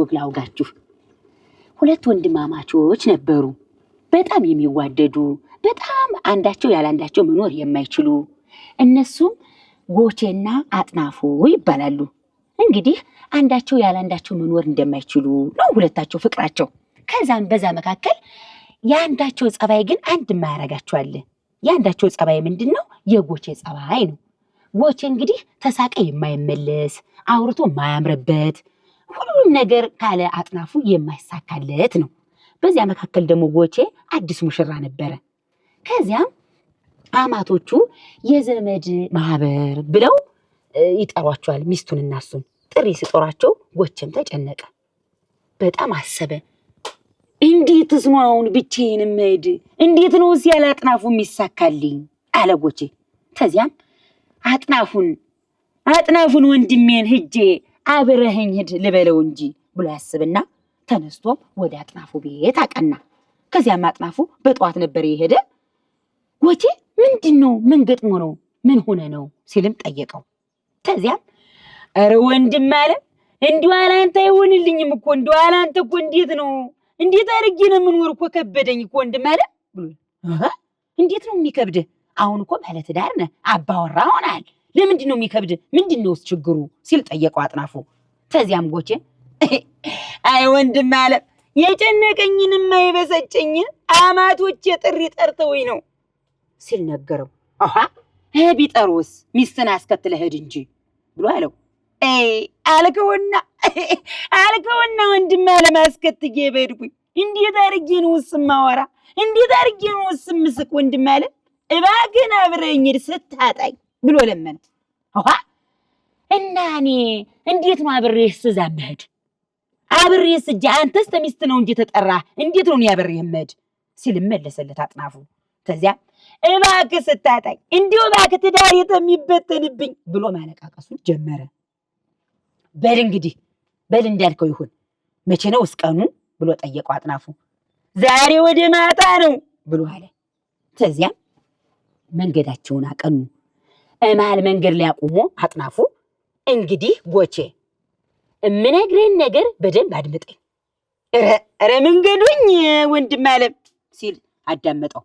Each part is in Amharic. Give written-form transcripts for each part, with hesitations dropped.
ወግ ላውጋችሁ ሁለት ወንድማማቾች ነበሩ በጣም የሚዋደዱ በጣም አንዳቸው ያላንዳቸው መኖር የማይችሉ እነሱም ጎቼና አጥናፉ ይባላሉ እንግዲህ አንዳቸው ያላንዳቸው መኖር እንደማይችሉ ነው ሁለታቸው ፍቅራቸው ከዛም በዛ መካከል ያንዳቸው ጸባይ ግን አንድ ማያረጋቸው አለ ያንዳቸው ጸባይ ምንድነው የጎቼ ጸባይ ነው ጎቼ እንግዲህ ተሳቀ የማይመለስ አውርቶ ማያምርበት ሁሉም ነገር ካለ አጥናፉ የማይሳካለት ነው በዚያ መካከል ደግሞ ጎቼ አዲስ ሙሽራ ነበረ ከዚያም አማቶቹ የዘመድ ማህበር ብለው ይጠሯቸዋል ሚስቱንና እሱን ጥሪ ሲጠሯቸው ጎቼም ተጨነቀ በጣም አሰበ እንዴትስ ነው አሁን ብቻዬን መሄድ እንዴት ነው ሲያለ አጥናፉ የሚሳካልኝ አለ ጎቼ ከዚያም አጥናፉን ወንድሜን ሂጄ አብረኸኝ ሂድ ልበለው እንጂ ብሎ ያስብና ተነስቶ ወደ አጥናፉ ቤት አቀና ከዚያም አጥናፉ በጧት ነበር የሄደ ጎቼ ምንድነው ምን ገጥሞ ነው ምን ሆነ ነው ሲልም ጠየቀው ከዚያም አረ ወንድም አለ እንዲው አላንተ ይሆንልኝም እኮ እንዲው አላንተ እኮ እንዴት አድርጌ ነው የምኖር እኮ ከበደኝ እኮ ወንድም አለ ብሎ እንዴት ነው የሚከብድ አሁን እኮ ባለ ትዳር ነህ አባወራ ሆናል ለምንድን ነው የሚከብድ ምንድነው ችግሩ ሲል ጠየቀው አጥናፉ ከዚያም ጎቼ አይ ወንድም አለ የጨነቀኝንማ የበሰጨኝን አማቶች ጥሪ ጠርተውኝ ነው ሲል ነገረው ቢጠሩስ ሚስትን አስከትለህ ሂድ እንጂ ብሎ አለው አልከውና ወንድም አለ ማስከትዬ በድኩኝ እንዴት አድርጌ ነው ማወራ እንዴት አድርጌ ነው ምስቅ ወንድም አለ እባክህን አብረኝ ስታጣኝ ብሎ ለመነ እና እኔ እንዴት ነው አብሬስ እዛም መሄድ አብሬስ እጅ አንተስ ተሚስት ነው እንጂ ተጠራ እንዴት ነው ያብሬህ መሄድ ሲል መለሰለት አጥናፉ ከዚያ እባክህ ስታጣኝ እንዴው እባክህ ትዳር የሚበተንብኝ ብሎ ማለቃቀሱ ጀመረ በል እንዳልከው ይሁን መቼ ነው እስቀኑ ብሎ ጠየቀው አጥናፉ ዛሬ ወደ ማታ ነው ብሎ አለ ከዚያ መንገዳቸውን አቀኑ እማል መንገድ ላይ አቁሞ አጥናፉ እንግዲህ ጎቼ እምነግርህን ነገር በደንብ አድምጠኝ ኧረ መንገዱኝ ወንድም አለም ሲል አዳመጠው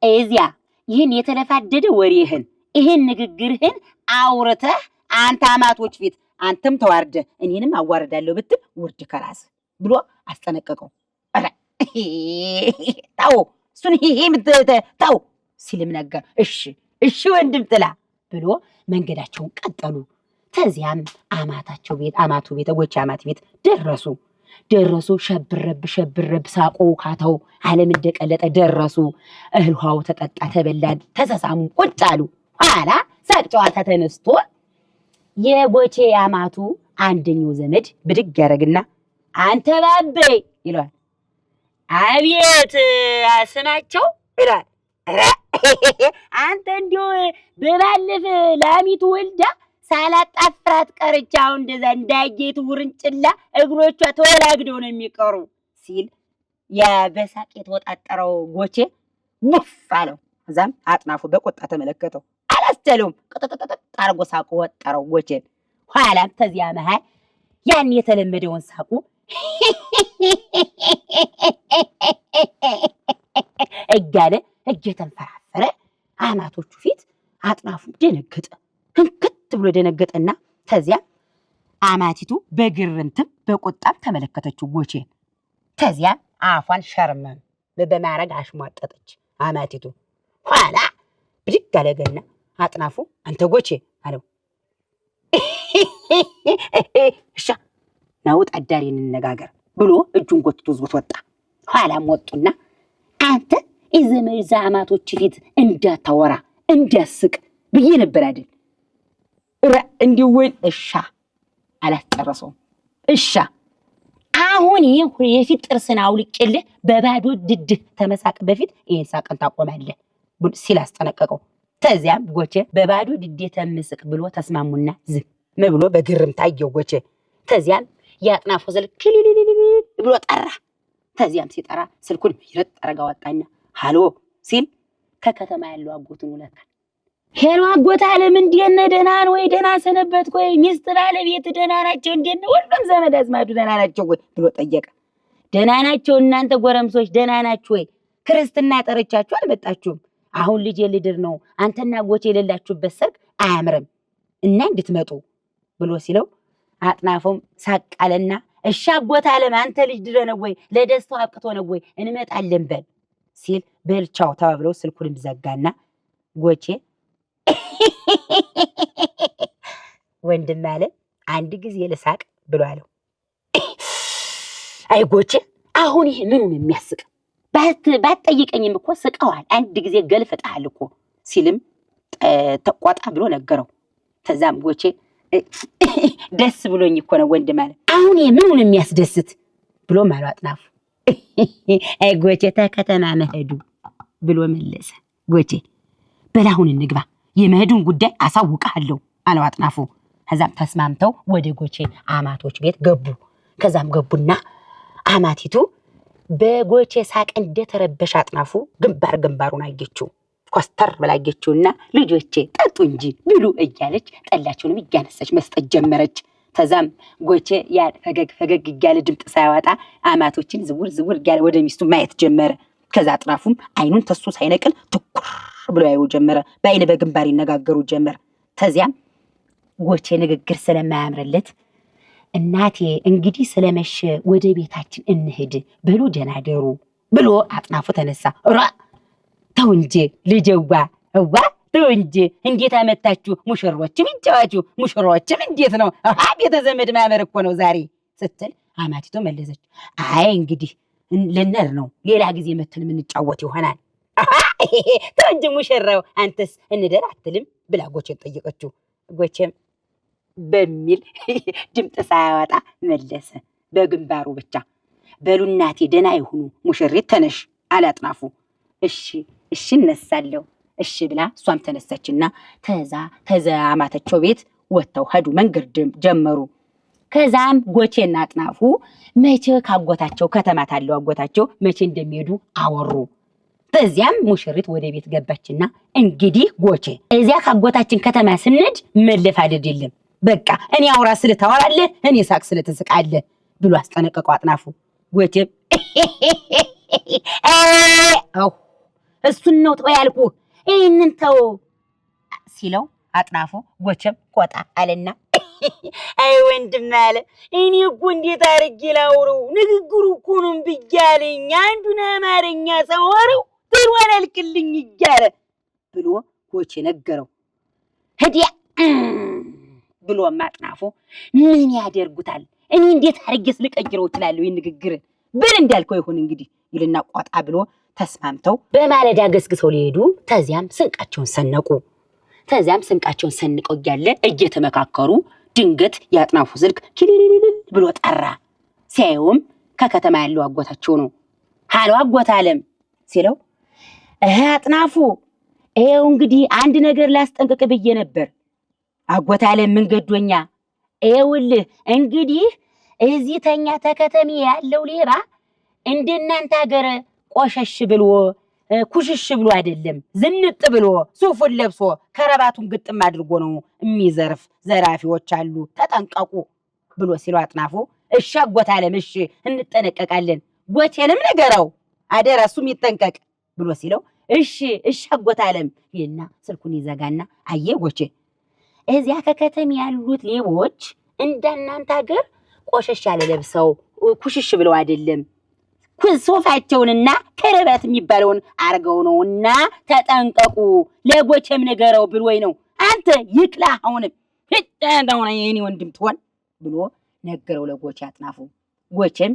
እዚያ ይህን የተለፋደደ ወሬህን ይህን ንግግርህን አውርተህ አንተ አማቶች ፊት አንተም ተዋርደ እኔንም አዋርዳለሁ ብትል ውርድ ከራስ ብሎ አስጠነቀቀው ታው እሱን ታው ሲልም ነገር እሺ ወንድም ጥላ ብሎ መንገዳቸውን ቀጠሉ ከዚያም አማቱ ቤት ጎቼ አማት ቤት ደረሱ ሸብረብ ሳቆ ካተው ዓለም እንደቀለጠ ደረሱ እህልዋው ተጠጣ ተበላን ተሰሳሙ ቁጭ አሉ ኋላ ሳቅ ጨዋታ ተነስቶ የጎቼ አማቱ አንደኛው ዘመድ ብድግ ያረግና አንተ ባቤ ይላል አቤት አስናቸው ይላል አንተ እንዲው በባለፈ ላሚቱ ወልዳ ሳላጣፍራት ቀርቻው እንደዛ እንዳይጌት ውርንጭላ እግሮቿ ተወላግደው ነው የሚቀሩ ሲል ያበሳቅ የተወጣጠረው ጎቼ ሙፍ አለው እዛም አጥናፉ በቆጣ ተመለከተው አላስተለውም ቀጠቀጠ አርጎ ሳቁ ወጠረው ጎቼን ኋላም ተዚያ መሃል ያን የተለመደውን ሳቁ እጋለ እየተንፈራፈረ አማቶቹ ፊት አጥናፉ ደነገጠ እንክት ብሎ ደነገጠና ተዚያ አማቲቱ በግርምትም በቆጣም ተመለከተችው ጎቼን ተዚያ አፏን ሸርመም በማረግ አሽሟጠጠች አማቲቱ ኋላ ብድግ አለገና አጥናፉ አንተ ጎቼ አለው እሻ ናውጥ አዳሪን እንነጋገር ብሎ እጁን ጎትቶ ዞት ወጣ ኋላም ወጡና አንተ የዘመድ አማቶች ፊት እንዳታወራ እንዳስቅ ብዬ ነበር አይደል እንዲወል እሻ አላስጨረሰውም እሻ አሁን የፊት ጥርስን አውልቄልህ በባዶ ድድህ ተመሳቅ በፊት ይሄን ሳቅን ታቆማለህ ሲል አስጠነቀቀው ተዚያም ጎቼ በባዶ ድዴ ተምስቅ ብሎ ተስማሙና ዝም ብሎ በግርም ታየው ጎቼ ተዚያም ያጥናፉ ስልክ ብሎ ጠራ ተዚያም ሲጠራ ስልኩን ይረጥ አረጋ ወጣና ሃሎ ሲል ከከተማ ያለው አጎቱን ወለካ ሄሎ አጎት አለም እንዴት ነህ? ደህና ነው ወይ? ደህና ሰነበትክ ወይ? ሚስት ባለቤት ደህና ናቸው? እንዴት ነው? ሁሉም ዘመድ አዝማዱ ደህና ናቸው ወይ ብሎ ጠየቀ። ደህና ናቸው። እናንተ ጎረምሶች ደህና ናችሁ ወይ? ክርስትና ጠርቻችሁ አልመጣችሁም? አሁን ልጅ ልድር ነው። አንተና አጎቴ የሌላችሁበት ሰርግ አያምርም እና እንድትመጡ ብሎ ሲለው አጥናፉም ሳቃለና እሺ አጎት አለም አንተ ልጅ ድረ ነው ወይ? ለደስታው አብቅቶ ነው ወይ? እንመጣለን በል ሲል በልቻው ተባብለው ስልኩንም ዘጋና ጎቼ ወንድም አለ አንድ ጊዜ ልሳቅ ብሎ አለው። አይ ጎቼ አሁን ይሄ ምኑን የሚያስቅ ባትጠይቀኝም እኮ ስቀዋል። አንድ ጊዜ ገልፍጣል እኮ ሲልም ተቆጣ ብሎ ነገረው። ተዛም ጎቼ ደስ ብሎኝ እኮ ነው ወንድም አለ አሁን ይሄ ምኑን የሚያስደስት ብሎ ማሉ አጥናፉ። አይ ጎቼ ተከተማ መሄዱ ብሎ መለሰ። ጎቼ በላሁን እንግባ የመሄዱን ጉዳይ አሳውቃለሁ አለው አጥናፉ። ከዛም ተስማምተው ወደ ጎቼ አማቶች ቤት ገቡ። ከዛም ገቡና አማቲቱ በጎቼ ሳቅ እንደተረበሽ አጥናፉ ግንባሩን አየችው። ኮስተር ብላ አየችውና ልጆቼ ጠጡ እንጂ ብሉ እያለች ጠላቸውንም እያነሳች መስጠት ጀመረች። ተዛም ጎቼ ያ ፈገግ እያለ ድምጥ ሳያወጣ አማቶችን ዝውር እያለ ወደ ሚስቱ ማየት ጀመረ። ከዛ አጥናፉም አይኑን ተሱ ሳይነቅል ትኩር ብሎ ያዩ ጀመረ። በአይነ በግንባር ይነጋገሩ ጀመር። ተዚያም ጎቼ ንግግር ስለማያምርለት እናቴ እንግዲህ ስለመሸ ወደ ቤታችን እንሂድ በሉ ደህና ደሩ ብሎ አጥናፉ ተነሳ። ተው እንጂ ልጅዋ ተው እንጂ እንዴት አመጣችሁ? ሙሽሮችም እንጫዋቹ ሙሽሮችም እንዴት ነው? ቤተ ዘመድ ማመር እኮ ነው ዛሬ ስትል አማቲቱ መለሰች። አይ እንግዲህ ልንር ነው ሌላ ጊዜ መተን የምንጫወት ይሆናል። ተው እንጂ ሙሽራው አንተስ እንደር አትልም ብላ ጎቼን ጠየቀችው። ጎቼም በሚል ድምጥ ሳያወጣ መለሰ በግንባሩ ብቻ። በሉ እናቴ ደህና ይሁኑ ሙሽሪት ተነሽ አለ አጥናፉ። እሺ እነሳለሁ እሺ ብላ እሷም ተነሳችና ተዛ አማተቸው ቤት ወጥተው ሄዱ። መንገድ ጀመሩ። ከዛም ጎቼና አጥናፉ መቼ ካጎታቸው ከተማ ታለው አጎታቸው መቼ እንደሚሄዱ አወሩ። በዚያም ሙሽሪት ወደ ቤት ገባችና እንግዲህ ጎቼ እዚያ ካጎታችን ከተማ ስንሄድ መለፋደድ የለም በቃ እኔ አውራ ስለታወራለህ እኔ ሳቅ ስለተስቃለህ ብሎ አስጠነቀቀው አጥናፉ። ጎቼም እሱን ነው ተው ያልኩህ ይህንን ተው ሲለው አጥናፉ ጎቼም ቆጣ አለና አይ ወንድም አለ እኔ እኮ እንዴት አድርጌ ላውረው ንግግሩ እኮ ነው ብያለኝ አንዱን አማርኛ ሳወረው ትርዋን አልክልኝ እያለ ብሎ ጎቼ ነገረው። ህዲያ ብሎ አጥናፉ ምን ያደርጉታል እኔ እንዴት አድርጌስ ልቀይረው እችላለሁ ይህን ንግግር ብል እንዳልከው ይሁን እንግዲህ ይልና ቆጣ ብሎ ተስማምተው በማለዳ ገስግሰው ሊሄዱ ተዚያም ስንቃቸውን ሰነቁ። ተዚያም ስንቃቸውን ሰንቀው እያለ እየተመካከሩ ድንገት ያጥናፉ ስልክ ኪሊሊሊ ብሎ ጠራ። ሲያዩም ከከተማ ያለው አጎታቸው ነው። ሃሎ አጎት አለም ሲለው አጥናፉ ይሄው እንግዲህ አንድ ነገር ላስጠንቅቅ ብዬ ነበር። አጎት አለም ምን ገዶኛ? ይኸውልህ እንግዲህ እዚህ ተኛ ተከተሚ ያለው ሌባ እንደናንተ ሀገር ቆሸሽ ብሎ ኩሽሽ ብሎ አይደለም ዝንጥ ብሎ ሱፉን ለብሶ ከረባቱን ግጥም አድርጎ ነው የሚዘርፍ። ዘራፊዎች አሉ ተጠንቀቁ ብሎ ሲለው አጥናፉ እሺ አጎት አለም እሺ እንጠነቀቃለን ጎቼንም ነገረው አደራ እሱም ይጠንቀቅ ብሎ ሲለው እሺ አጎት አለም ይልና ስልኩን ይዘጋና አየ ጎቼ እዚያ ከከተማ ያሉት ሌቦች እንደናንተ ሀገር ቆሸሽ ያለ ለብሰው ኩሽሽ ብለው አይደለም ሱፋቸውንና ከረባት የሚባለውን አርገው ነውና ተጠንቀቁ ለጎቼም ነገረው ብሎኝ ነው። አንተ ይክላ አሁንም እንደው የኔ ወንድም ትሆን ብሎ ነገረው ለጎቼ አጥናፉ። ጎቼም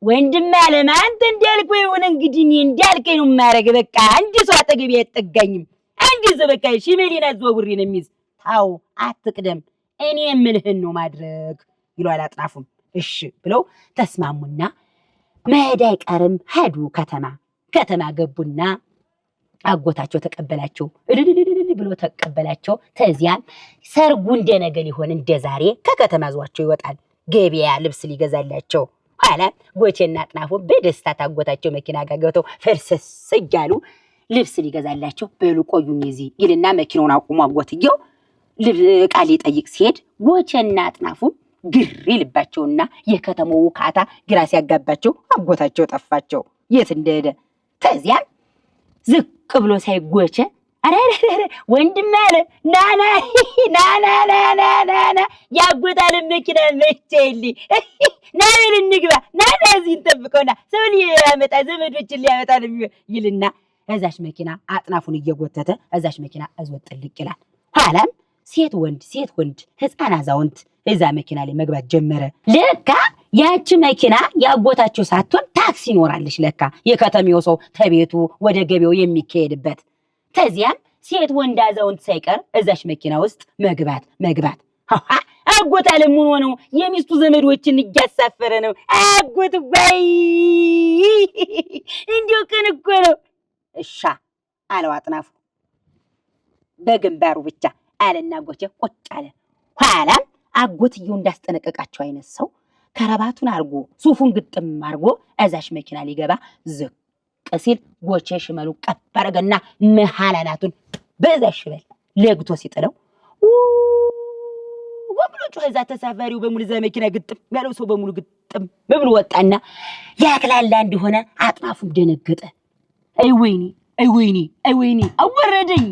ወንድም አለ አንተ እንዳልከው ይሁን እንግዲህ እኔ እንዳልከኝ ነው የማረግ በቃ አንድ ሰው አጠገቤ አይጠጋኝም አንድ ሰው በቃ ሽመሌና ዘውብሬ ነው የሚይዝ ታው አትቅደም እኔ የምልህን ነው ማድረግ ይሏል አጥናፉም። እሺ ብለው ተስማሙና መሄድ አይቀርም ሄዱ። ከተማ ገቡና አጎታቸው ተቀበላቸው እልልልል ብሎ ተቀበላቸው። ተዚያም ሰርጉ እንደነገ ሊሆን እንደዛሬ ከከተማ ዟቸው ይወጣል ገበያ ልብስ ሊገዛላቸው። ኋላ ጎቼና አጥናፉ በደስታ ታጎታቸው መኪና ጋር ገብተው ፈርሰስ እያሉ ልብስ ሊገዛላቸው በሉ ቆዩኝ እዚህ ይልና መኪናውን አቁሞ አጎትየው ቃል ሊጠይቅ ሲሄድ ጎቼና አጥናፉ ግር ይልባቸውና የከተማው ውካታ ግራ ሲያጋባቸው አጎታቸው ጠፋቸው የት እንደሄደ። ከዚያም ዝቅ ብሎ ሳይጎቼ አረ ወንድም አለ ናና ያጎታል መኪና መቼልኝ ናብል እንግባ ናና እዚህ እንጠብቀውና ሰው ሊያመጣ ዘመዶችን ሊያመጣ ይልና እዛች መኪና አጥናፉን እየጎተተ እዛች መኪና እዝወጥ ጥልቅ ይላል። ኋላም ሴት ወንድ ህፃን አዛውንት እዛ መኪና ላይ መግባት ጀመረ። ለካ ያቺ መኪና ያጎታቸው ሳትሆን ታክሲ ይኖራለች ለካ የከተማው ሰው ተቤቱ ወደ ገበያው የሚካሄድበት። ከዚያም ሴት ወንድ አዛውንት ሳይቀር እዛች መኪና ውስጥ መግባት አጎት አለ ምን ሆነው የሚስቱ ዘመዶችን እያሳፈረ ነው አጎት ባይ እንዲሁ ቀን እኮ ነው እሻ አለው አጥናፉ በግንባሩ ብቻ አለና ጎቼ ቁጭ አለ። ኋላም አጎትየው እንዳስጠነቀቃቸው አይነት ሰው ከረባቱን አርጎ ሱፉን ግጥም አርጎ እዛች መኪና ሊገባ ዝቅ ሲል ጎቼ ሽመሉ ቀበረገና መሐላላቱን በዛሽ ሽበል ለግቶ ሲጥለው ወብሎ ጮኸ። ተሳፋሪው በሙሉ እዛ መኪና ግጥም ያለው ሰው በሙሉ ግጥም በብሎ ወጣና ያክላላ እንደሆነ አጥናፉም ደነገጠ። አይ ወይኔ አወረደኝ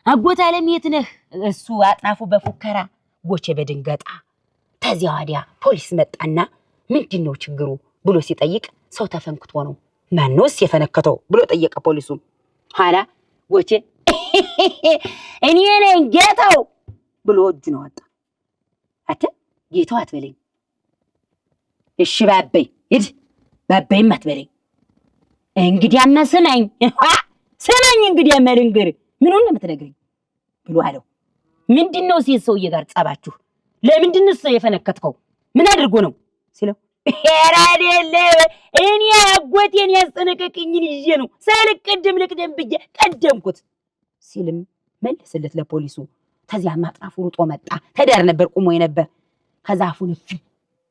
አጎት አለም የት ነህ? እሱ አጥናፉ በፉከራ ጎቼ በድንገጣ። ከዚያ ወዲያ ፖሊስ መጣና ምንድነው ችግሩ ብሎ ሲጠይቅ ሰው ተፈንክቶ ነው። ማንስ የፈነከተው ብሎ ጠየቀ ፖሊሱ። ኋላ ጎቼ እኔ ነኝ ጌታው ብሎ እጁን አወጣ። አተ ጌታው አትበለኝ እሺ ባበይ ሂድ ባበይም አትበለኝ እንግዲያማ ስማኝ እንግዲያማ ልንገርህ ምኑን ነው የምትነግረኝ ብሎ አለው። ምንድነው ሴት ሰውዬ ጋር ጸባችሁ? ለምንድነው የፈነከትከው? ምን አድርጎ ነው ሲለው ሄራዴለ እኔ አጎቴን ያስጠነቀቀኝን ይዤ ነው ሳልቀደም ልቅደም ብዬ ቀደምኩት ሲልም መለስለት ለፖሊሱ። ከዚያ አጥናፉ ሩጦ መጣ። ተዳር ነበር ቆሞ ነበር። ከዛፉን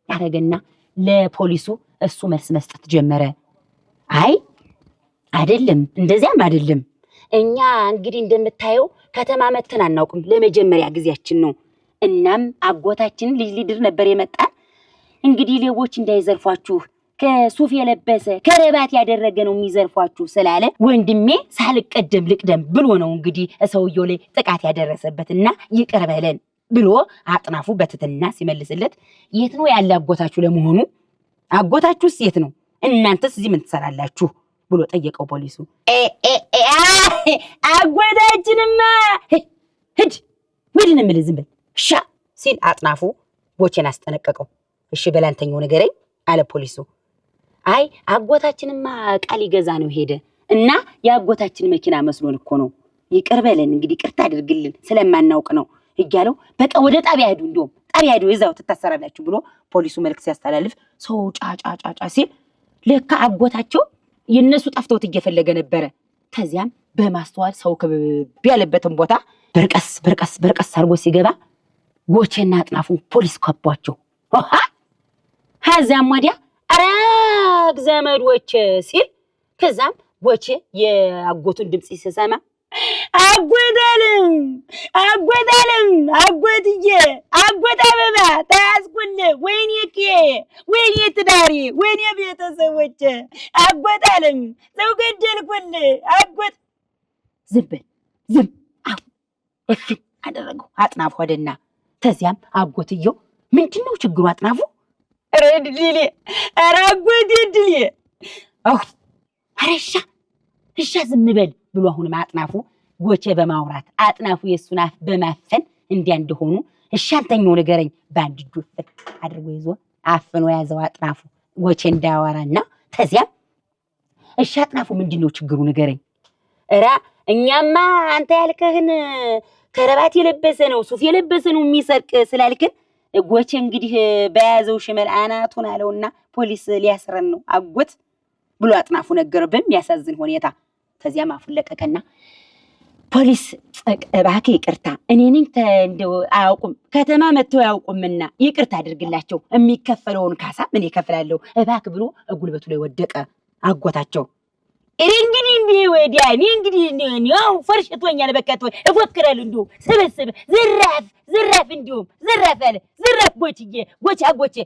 ያረገና ለፖሊሱ እሱ መልስ መስጠት ጀመረ። አይ አይደለም እንደዚያም አይደለም እኛ እንግዲህ እንደምታየው ከተማ መተን አናውቅም ለመጀመሪያ ጊዜያችን ነው። እናም አጎታችን ልጅ ሊድር ነበር የመጣን። እንግዲህ ሌቦች እንዳይዘርፏችሁ ከሱፍ የለበሰ ከረባት ያደረገ ነው የሚዘርፏችሁ ስላለ ወንድሜ ሳልቀደም ልቅደም ብሎ ነው እንግዲህ ሰውየው ላይ ጥቃት ያደረሰበትና ይቅር በለን ብሎ አጥናፉ በትትና ሲመልስለት የት ነው ያለ አጎታችሁ ለመሆኑ? አጎታችሁስ የት ነው? እናንተስ እዚህ ምን ትሰራላችሁ ብሎ ጠየቀው ፖሊሱ። አጎታችንማ ሂድ ወድን ምልህ ዝም በል ሻ ሲል አጥናፉ ጎቼን አስጠነቀቀው። እሺ በላንተኛው ነገረኝ አለ ፖሊሱ። አይ አጎታችንማ ቃል ይገዛ ነው ሄደ እና ያጎታችን መኪና መስሎን እኮ ነው ይቅር በለን እንግዲህ ቅርታ አድርግልን ስለማናውቅ ነው እያለው በቃ ወደ ጣቢያ ሄዱ እንደውም ጣቢያ ሄዱ እዛው ተታሰራላችሁ ብሎ ፖሊሱ መልእክት ሲያስተላልፍ ሰው ጫጫጫጫ ሲል ለካ አጎታቸው የነሱ ጠፍተውት እየፈለገ ነበረ። ከዚያም በማስተዋል ሰው ክብብ ያለበትን ቦታ በርቀስ አርጎ ሲገባ ጎቼና አጥናፉ ፖሊስ ከቧቸው። ከዛም ወዲያ አራግ ዘመዶች ሲል ከዛም ጎቼ የአጎቱን ድምጽ ሲሰማ አጎታለም አጎትዬ አጎት አበባ ታስኩል ወይኔ ትዳሪ ወይኔ ቤተሰቦች አጎታለም ሰው ገደልኩል አጎት ዝም እፍ አደረገው አጥናፉ ወደና። ከዚያም አጎትየው ምንድነው ችግሩ አጥናፉ? ረድሊሌ አራጎት ድሊ አረሻ እሻ ዝም በል ብሎ አሁንም አጥናፉ ጎቼ በማውራት አጥናፉ የሱን አፍ በማፈን እንዲያ እንደሆኑ እሻንተኛው ነገረኝ ባንድ እጁ አድርጎ ይዞ አፍኖ ያዘው አጥናፉ ጎቼ እንዳያወራና። ከዚያም እሻ አጥናፉ ምንድነው ችግሩ ነገረኝ። እራ እኛማ አንተ ያልከህን ከረባት የለበሰ ነው ሱፍ የለበሰ ነው የሚሰርቅ ስላልከን ጎቼ እንግዲህ በያዘው ሽመል አናቱን አለውና ፖሊስ ሊያስረን ነው አጎት ብሎ አጥናፉ ነገር በሚያሳዝን ሁኔታ። ከዚያም አፉን ለቀቀና ፖሊስ እባክህ ይቅርታ እኔ ነኝ እንደው አያውቁም ከተማ መተው ያውቁምና ይቅርታ አድርግላቸው የሚከፈለውን ካሳ ምን ይከፍላለሁ እባክህ ብሎ ጉልበቱ ላይ ወደቀ አጎታቸው። እንግዲህ እንዴ ወዲያ እንግዲህ ነው ፈርሽቶኛል። በቃ እፎክራለሁ እንዲሁ ሰበሰበ ዝራፍ እንዲሁም ዝራፍ አለ ዝራፍ ጎቼ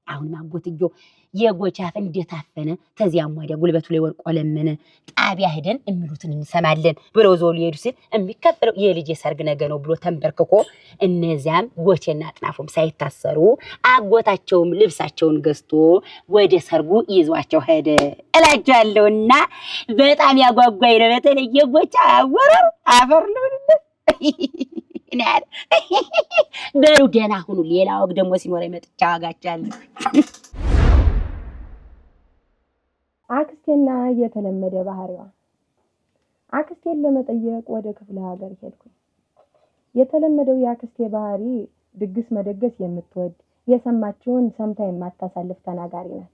አሁን ማጎትዮ የጎቻፍ እንደታፈነ ተዚያም ወዲያ ጉልበቱ ላይ ወርቆ ለመነ። ጣቢያ ሄደን እሚሉትን እንሰማለን ብለው ዞሉ ይሄዱ ሲል የሚከፈለው የልጅ ሰርግ ነገ ነው ብሎ ተንበርክኮ እነዚያም ጎቼና አጥናፉም ሳይታሰሩ አጎታቸውም ልብሳቸውን ገዝቶ ወደ ሰርጉ ይዟቸው ሄደ እላጃለሁና በጣም ያጓጓይ ነው። በተለይ የጎቻ አወራር አፈር ነው እናል በሩ ደና ሁኑ። ሌላ ወግ ደግሞ ሲኖር መጥቻ ዋጋቻለሁ። አክስቴና የተለመደ ባህሪዋ። አክስቴን ለመጠየቅ ወደ ክፍለ ሀገር ሄድኩኝ። የተለመደው የአክስቴ ባህሪ ድግስ መደገስ የምትወድ የሰማችውን ሰምታ የማታሳልፍ ተናጋሪ ናት።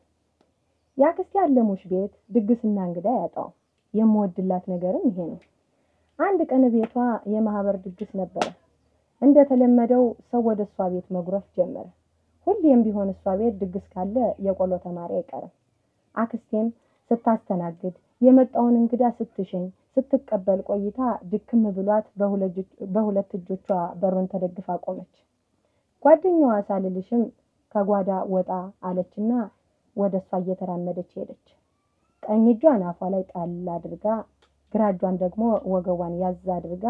የአክስቴ አለሙሽ ቤት ድግስና እንግዳ ያጣው የምወድላት ነገርም ይሄ ነው። አንድ ቀን ቤቷ የማህበር ድግስ ነበረ። እንደተለመደው ሰው ወደ እሷ ቤት መጉረፍ ጀመረ። ሁሌም ቢሆን እሷ ቤት ድግስ ካለ የቆሎ ተማሪ አይቀርም። አክስቴም ስታስተናግድ የመጣውን እንግዳ ስትሸኝ ስትቀበል ቆይታ ድክም ብሏት በሁለት እጆቿ በሩን ተደግፋ ቆመች። ጓደኛዋ ሳልልሽም ከጓዳ ወጣ አለችና ወደ እሷ እየተራመደች ሄደች። ቀኝ እጇን አፏ ላይ ጣል አድርጋ ግራ እጇን ደግሞ ወገቧን ያዝ አድርጋ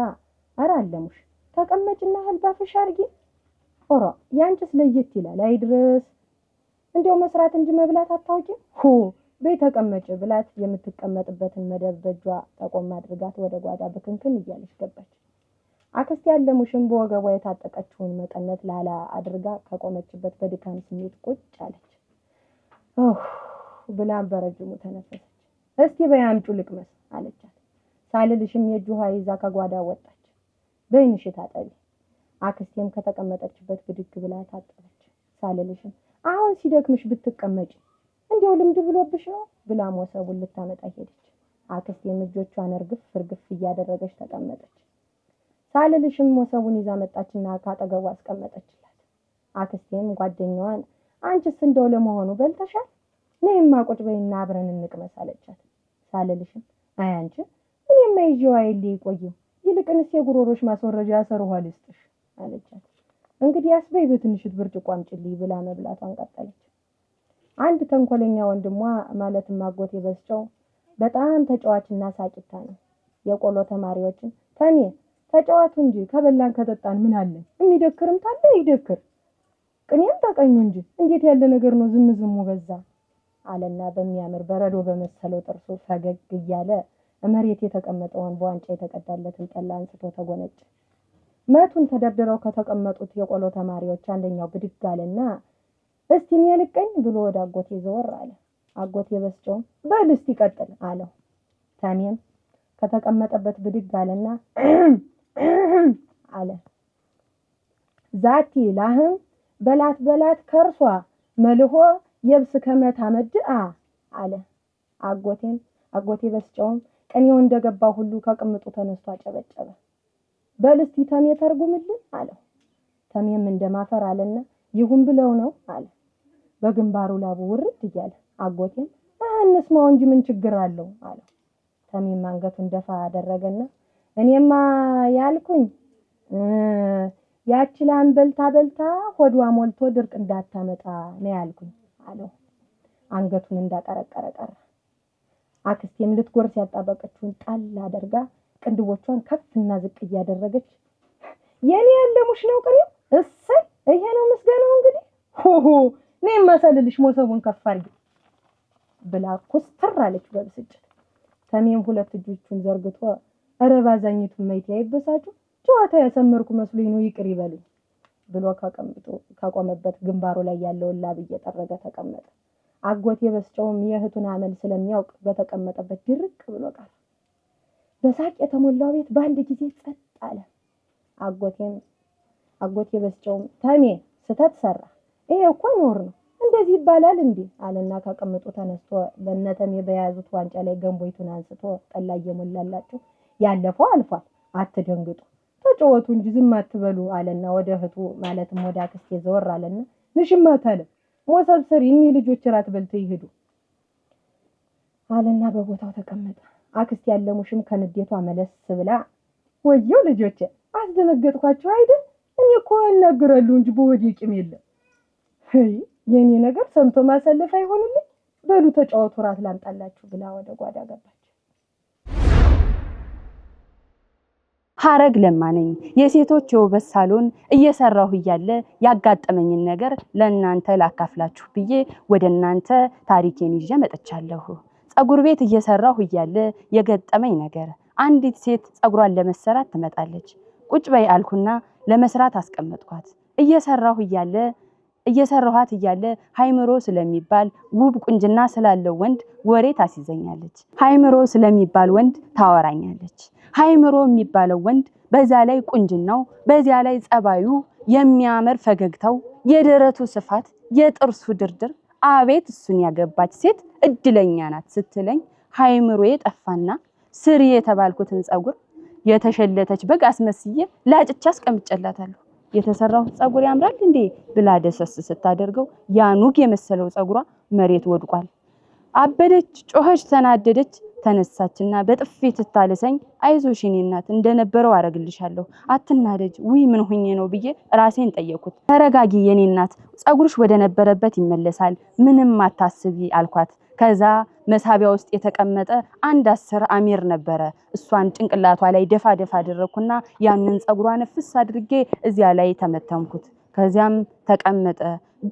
ኧረ አለሙሽ ተቀመጭና ህልባፍሽ አርጊ። ኦሮ ያንቺስ ለየት ይላል አይድረስ እንደው መስራት እንጂ መብላት አታውቂም። በይ ተቀመጭ ብላት የምትቀመጥበትን መደብ በእጇ ጠቆም አድርጋት ወደ ጓዳ ብክንክን እያለች ገባች። አክስቴ አለሙሽም በወገቧ የታጠቀችውን መቀነት ላላ አድርጋ ከቆመችበት በድካም ስሜት ቁጭ አለች። ብላ በረጅሙ ተነፈሰች። እስቲ በይ አምጪ ልቅመስ አለቻት። ሳልልሽም የእጅ ውሃ ይዛ ከጓዳ ወጣች። በይንሽ ታጠቢ። አክስቴም ከተቀመጠችበት ብድግ ብላ ታጠበች። ሳልልሽም አሁን ሲደክምሽ ብትቀመጪ እንዴው ልምድ ብሎብሽ ነው ብላ ሞሰቡን ልታመጣ ሄደች። አክስቴም እጆቿን እርግፍ እያደረገች ተቀመጠች። ሳልልሽም ሞሰቡን ይዛ መጣችና ካጠገቡ አስቀመጠችላት። አክስቴም ጓደኛዋን አንቺስ እንደው ለመሆኑ በልተሻል? ነይማ ቁጭ በይና አብረን እንቅመስ አለቻት። ሳልልሽም አይ አንቺ እኔማ ይዤው አይልይ ቆየው ይልቅንስ የጉሮሮሽ ማስወረጃ ሰርኋ ልስጥሽ አለቻት። እንግዲህ አስበይ በትንሽ ብርጭቆ አምጪልኝ ብላ መብላቷን ቀጠለች። አንድ ተንኮለኛ ወንድሟ ማለትም አጎቴ በስጨው በጣም ተጫዋችና ሳቂታ ነው። የቆሎ ተማሪዎችን ተኔ ተጫዋቱ እንጂ ከበላን ከጠጣን ምን አለ የሚደክርም ታለ ይደክር ቅኔም ተቀኙ እንጂ እንዴት ያለ ነገር ነው ዝም በዛ አለና በሚያምር በረዶ በመሰለው ጥርሱ ፈገግ እያለ መሬት የተቀመጠውን በዋንጫ የተቀዳለትን ጠላ አንስቶ ተጎነጨ። መቱን ተደርድረው ከተቀመጡት የቆሎ ተማሪዎች አንደኛው ብድግ አለና እስቲ የሚልቀኝ ብሎ ወደ አጎቴ ዘወር አለ። አጎቴ በስጨው በል እስቲ ቀጥል አለው። ታሚም ከተቀመጠበት ብድግ አለና አለ። ዛቲ ላህም በላት ከርሷ መልሆ የብስ ከመታ መድአ አለ። አጎቴ በስጨው ቀኔው እንደገባው ሁሉ ከቅምጡ ተነስቶ አጨበጨበ። በል እስቲ ተሜ ተርጉምልን አለው። ተሜም እንደማፈር አለና ይሁን ብለው ነው አለ። በግንባሩ ላቡ ውርድ እያለ አጎቴም እንስማው እንጂ ምን ችግር አለው አለው። ተሜም አንገቱን ደፋ አደረገና እኔማ ያልኩኝ ያቺ ላም በልታ ሆዷ ሞልቶ ድርቅ እንዳታመጣ ነው ያልኩኝ አለው። አንገቱን እንዳቀረቀረ ቀረ። አክስቴም ልትጎርስ ያጣበቀችውን ጣል አድርጋ ቅንድቦቿን ከፍና ዝቅ እያደረገች የኔ ያለሙሽ ነው ቅሬው እሰይ ይሄ ነው ምስጋናው እንግዲህ ነይ ማሳልልሽ ሞሰቡን ከፍ አድርጊ ብላ ኮስተር አለች በብስጭት። ተሜም ሁለት እጆቹን ዘርግቶ ኧረ ባዛኝቱ መይት ያይበሳጩ ጨዋታ ያሰመርኩ መስሎኝ ነው ይቅር ይበሉኝ ብሎ ከቆመበት ግንባሩ ላይ ያለውን ላብ እየጠረገ ተቀመጠ። አጎቴ በስጨውም የእህቱን አመል ስለሚያውቅ በተቀመጠበት ድርቅ ብሎ ቀረ። በሳቅ የተሞላው ቤት በአንድ ጊዜ ጸጥ አለ። አጎቴ በስጨውም ተሜ ስተት ሰራ ይሄ እኮ ኖር ነው እንደዚህ ይባላል እንዴ አለና ከቀምጦ ተነስቶ ለነተሜ በያዙት ዋንጫ ላይ ገንቦይቱን አንስቶ ጠላ እየሞላላቸው ያለፈው አልፏል አትደንግጡ ተጫወቱ እንጂ ዝም አትበሉ አለና ወደ እህቱ ማለትም ወደ አክስቴ ዘወር አለና ንሽማ ታለ ሞሰብ ስሪ እኒ ልጆች ራት በልተው ይሄዱ። አለና በቦታው ተቀመጠ። አክስት ያለሙሽም ከንዴቷ መለስ ብላ ወየው ልጆቼ አስደነገጥኳችሁ አይደል? እኔ እኮ እናገራለሁ እንጂ በወዴ ቂም የለም። የኔ ነገር ሰምቶ ማሰለፍ አይሆንልኝ። በሉ ተጫወቱ ራት ላምጣላችሁ ብላ ወደ ጓዳ ገባች። ሐረግ ለማነኝ የሴቶች የውበት ሳሎን እየሰራሁ እያለ ያጋጠመኝን ነገር ለእናንተ ላካፍላችሁ ብዬ ወደናንተ ታሪኬን ይዤ መጥቻለሁ። ጸጉር ቤት እየሰራሁ እያለ የገጠመኝ ነገር አንዲት ሴት ጸጉሯን ለመሰራት ትመጣለች። ቁጭ በይ አልኩና ለመስራት አስቀመጥኳት። እየሰራኋት እያለ ሃይምሮ ስለሚባል ውብ ቁንጅና ስላለው ወንድ ወሬ ታስይዘኛለች። ሃይምሮ ስለሚባል ወንድ ታወራኛለች። ሃይምሮ የሚባለው ወንድ በዛ ላይ ቁንጅናው፣ በዚያ ላይ ጸባዩ፣ የሚያምር ፈገግታው፣ የደረቱ ስፋት፣ የጥርሱ ድርድር አቤት እሱን ያገባች ሴት እድለኛ ናት ስትለኝ ሃይምሮዬ ጠፋና ስሪ የተባልኩትን ጸጉር የተሸለተች በግ አስመስዬ ላጭቻ አስቀምጨላታለሁ። የተሰራው ጸጉር ያምራል እንዴ ብላ ደሰስ ስታደርገው ያኑግ የመሰለው ጸጉሯ መሬት ወድቋል። አበደች፣ ጮኸች፣ ተናደደች። ተነሳችና በጥፊ ትታለሰኝ አይዞሽ የኔ እናት እንደነበረው አረግልሻለሁ አትናደጅ ውይ ምን ሆኜ ነው ብዬ ራሴን ጠየቅኩት። ተረጋጊ የኔ እናት ጸጉርሽ ወደ ነበረበት ይመለሳል ምንም አታስቢ አልኳት። ከዛ መሳቢያ ውስጥ የተቀመጠ አንድ 10 አሚር ነበረ። እሷን ጭንቅላቷ ላይ ደፋ አደረኩና ያንን ጸጉሯን ፍስ አድርጌ እዚያ ላይ ተመተምኩት። ከዚያም ተቀመጠ።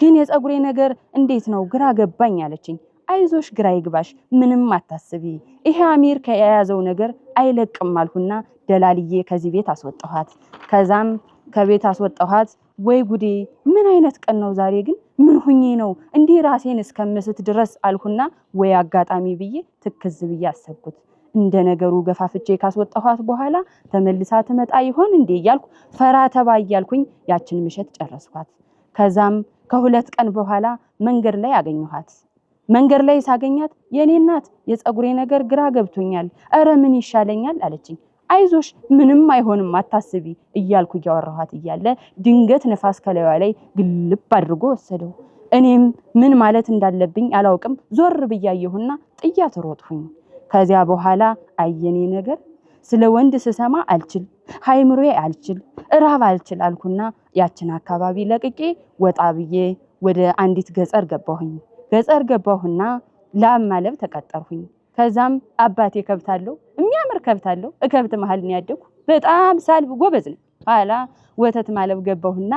ግን የጸጉሬ ነገር እንዴት ነው ግራ ገባኝ አለችኝ። አይዞሽ ግራ ይግባሽ ምንም አታስቢ ይሄ አሚር ከያዘው ነገር አይለቅም አልኩና ደላልዬ ከዚህ ቤት አስወጣኋት። ከዛም ከቤት አስወጣኋት። ወይ ጉዴ ምን አይነት ቀን ነው ዛሬ ግን ምን ሆኜ ነው እንዲህ ራሴን እስከምስት ድረስ አልኩና ወይ አጋጣሚ ብዬ ትክዝ ብዬ አሰብኩት። እንደ ነገሩ ገፋፍቼ ካስወጣኋት በኋላ ተመልሳ ትመጣ ይሆን እንዴ እያልኩ ፈራ ተባ እያልኩኝ ያችን ምሽት ጨረስኳት። ከዛም ከ2 ቀን በኋላ መንገድ ላይ አገኘኋት። መንገድ ላይ ሳገኛት የኔ እናት የጸጉሬ ነገር ግራ ገብቶኛል አረ ምን ይሻለኛል አለችኝ። አይዞሽ ምንም አይሆንም አታስቢ እያልኩ ያወራኋት እያለ ድንገት ነፋስ ከላይዋ ላይ ግልብ አድርጎ ወሰደው። እኔም ምን ማለት እንዳለብኝ አላውቅም ዞር ብያየሁና ጥያት ሮጥኩኝ። ከዚያ በኋላ አየኔ ነገር ስለ ወንድ ስሰማ አልችል ሃይምሮዬ አልችል እራብ አልችል አልኩና ያችን አካባቢ ለቅቄ ወጣ ብዬ ወደ አንዲት ገጸር ገባሁና ላም ማለብ ተቀጠርኩኝ። ከዛም አባቴ ከብታለው የሚያምር ከብታለው እከብት መሃል ነው ያደኩ በጣም ሳልብ ጎበዝ ነኝ። ኋላ ወተት ማለብ ገባሁና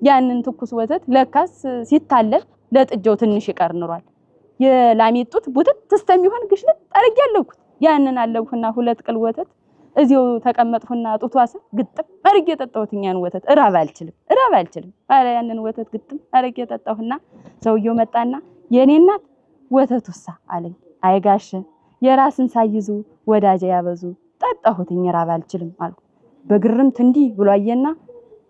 ያንን ትኩስ ወተት ለካስ ሲታለብ ለጥጃው ትንሽ ይቀር ኖሯል። የላሚጡት ቡትት ተስተሚሆን ግሽለት አርጌያለሁት። ያንን አለብሁና 2 ቅል ወተት እዚው ተቀመጥሁና ጡቷስ ግጥም አርጌ ጠጣሁትኛን ወተት እራብ አልችልም ኋላ ያንን ወተት ግጥም አርጌ ጠጣሁና ሰውየው መጣና የኔ እናት ወተቱሳ አለኝ። አይጋሽ የራስን ሳይዙ ወዳጅ ያበዙ ጠጣሁትኝ እራብ አልችልም አልኩ። በግርምት እንዲህ ብሎ አየና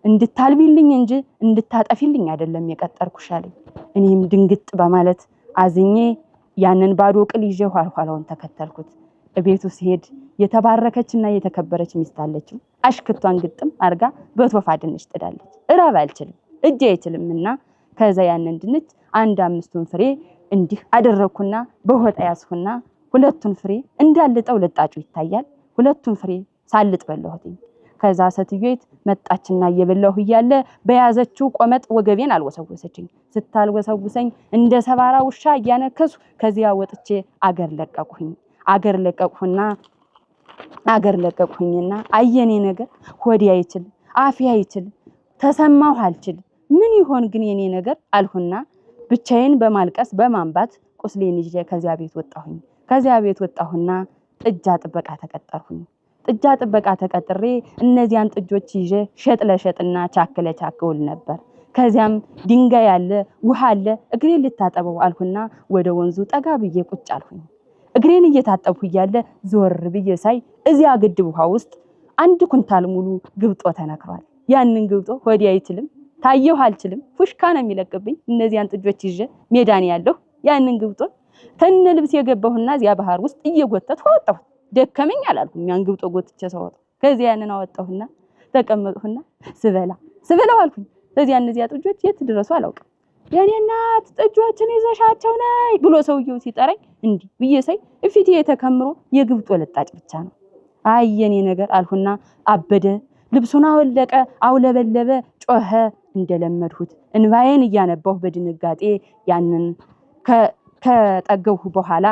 እንድታልቢልኝ እንጂ እንድታጠፊልኝ አይደለም የቀጠርኩሽ አለኝ። እኔም ድንግጥ በማለት አዝኜ ያንን ባዶ ቅል ይዤ ኋላውን ተከተልኩት። እቤቱ ሲሄድ የተባረከችና የተከበረች ሚስት አለችው። አሽክቷን ግጥም አርጋ በቶፋ ድንች ጥዳለች። እራብ አልችልም እጄ አይችልምና ከዛ ያንን ድንች 1-5ቱን ፍሬ እንዲህ አደረኩና በሆጣ ያስኩና 2ቱን ፍሬ እንዳልጠው ልጣጩ ይታያል 2ቱን ፍሬ ሳልጥ በላሁትኝ። ከዛ ሰትዩት መጣችና እየበላሁ እያለ በያዘችው ቆመጥ ወገቤን አልወሰወሰችኝ። ስታልወሰውሰኝ እንደ ሰባራ ውሻ እያነከሱ ከዚያ ወጥቼ አገር ለቀቅሁኝና አየኔ ነገር ሆዴ አይችል አፌ አይችል ተሰማሁ አልችል ምን ይሆን ግን የኔ ነገር አልሁና ብቻዬን በማልቀስ በማንባት ቁስሌን ይዤ ከዚያ ቤት ወጣሁና ጥጃ ጥበቃ ተቀጠርኩኝ። ጥጃ ጥበቃ ተቀጥሬ እነዚያን ጥጆች ይዤ ሸጥ ለሸጥና ቻክለ ቻክውል ነበር። ከዚያም ድንጋይ አለ ውሃ አለ እግሬን ልታጠበው አልሁና ወደ ወንዙ ጠጋ ብዬ ቁጭ አልሁኝ። እግሬን እየታጠብኩ እያለ ዞር ብዬ ሳይ እዚያ ግድብ ውሃ ውስጥ 1 ኩንታል ሙሉ ግብጦ ተነክሯል። ያንን ግብጦ ሆዴ አይችልም ታየው አልችልም ፉሽካ ነው የሚለቅብኝ። እነዚያን ጥጆች ይዤ ሜዳን ያለው ያንን ግብጦ ተነ ልብስ የገባሁና እዚያ ባህር ውስጥ እየጎተትኩ አወጣሁ። ደከመኝ አላልኩም ያን ግብጦ ጎትቼ ሰወጣ። ከዚያ ያንን አወጣሁና ተቀመጥሁና ስበላው አልኩኝ። ከዚያ እነዚያ ጥጆች የት ድረሱ አላውቅም። የኔ እናት ጥጆችን ይዘሻቸው ነይ ብሎ ሰውየው ሲጠራኝ እንዲህ ብዬ ሳይ እፊቴ የተከምሮ የግብጦ ልጣጭ ብቻ ነው። አይ የኔ ነገር አልሁና አበደ። ልብሱን አወለቀ፣ አውለበለበ፣ ጮኸ። እንደለመድሁት እንባዬን እያነባሁ በድንጋጤ ያንን ከጠገብሁ በኋላ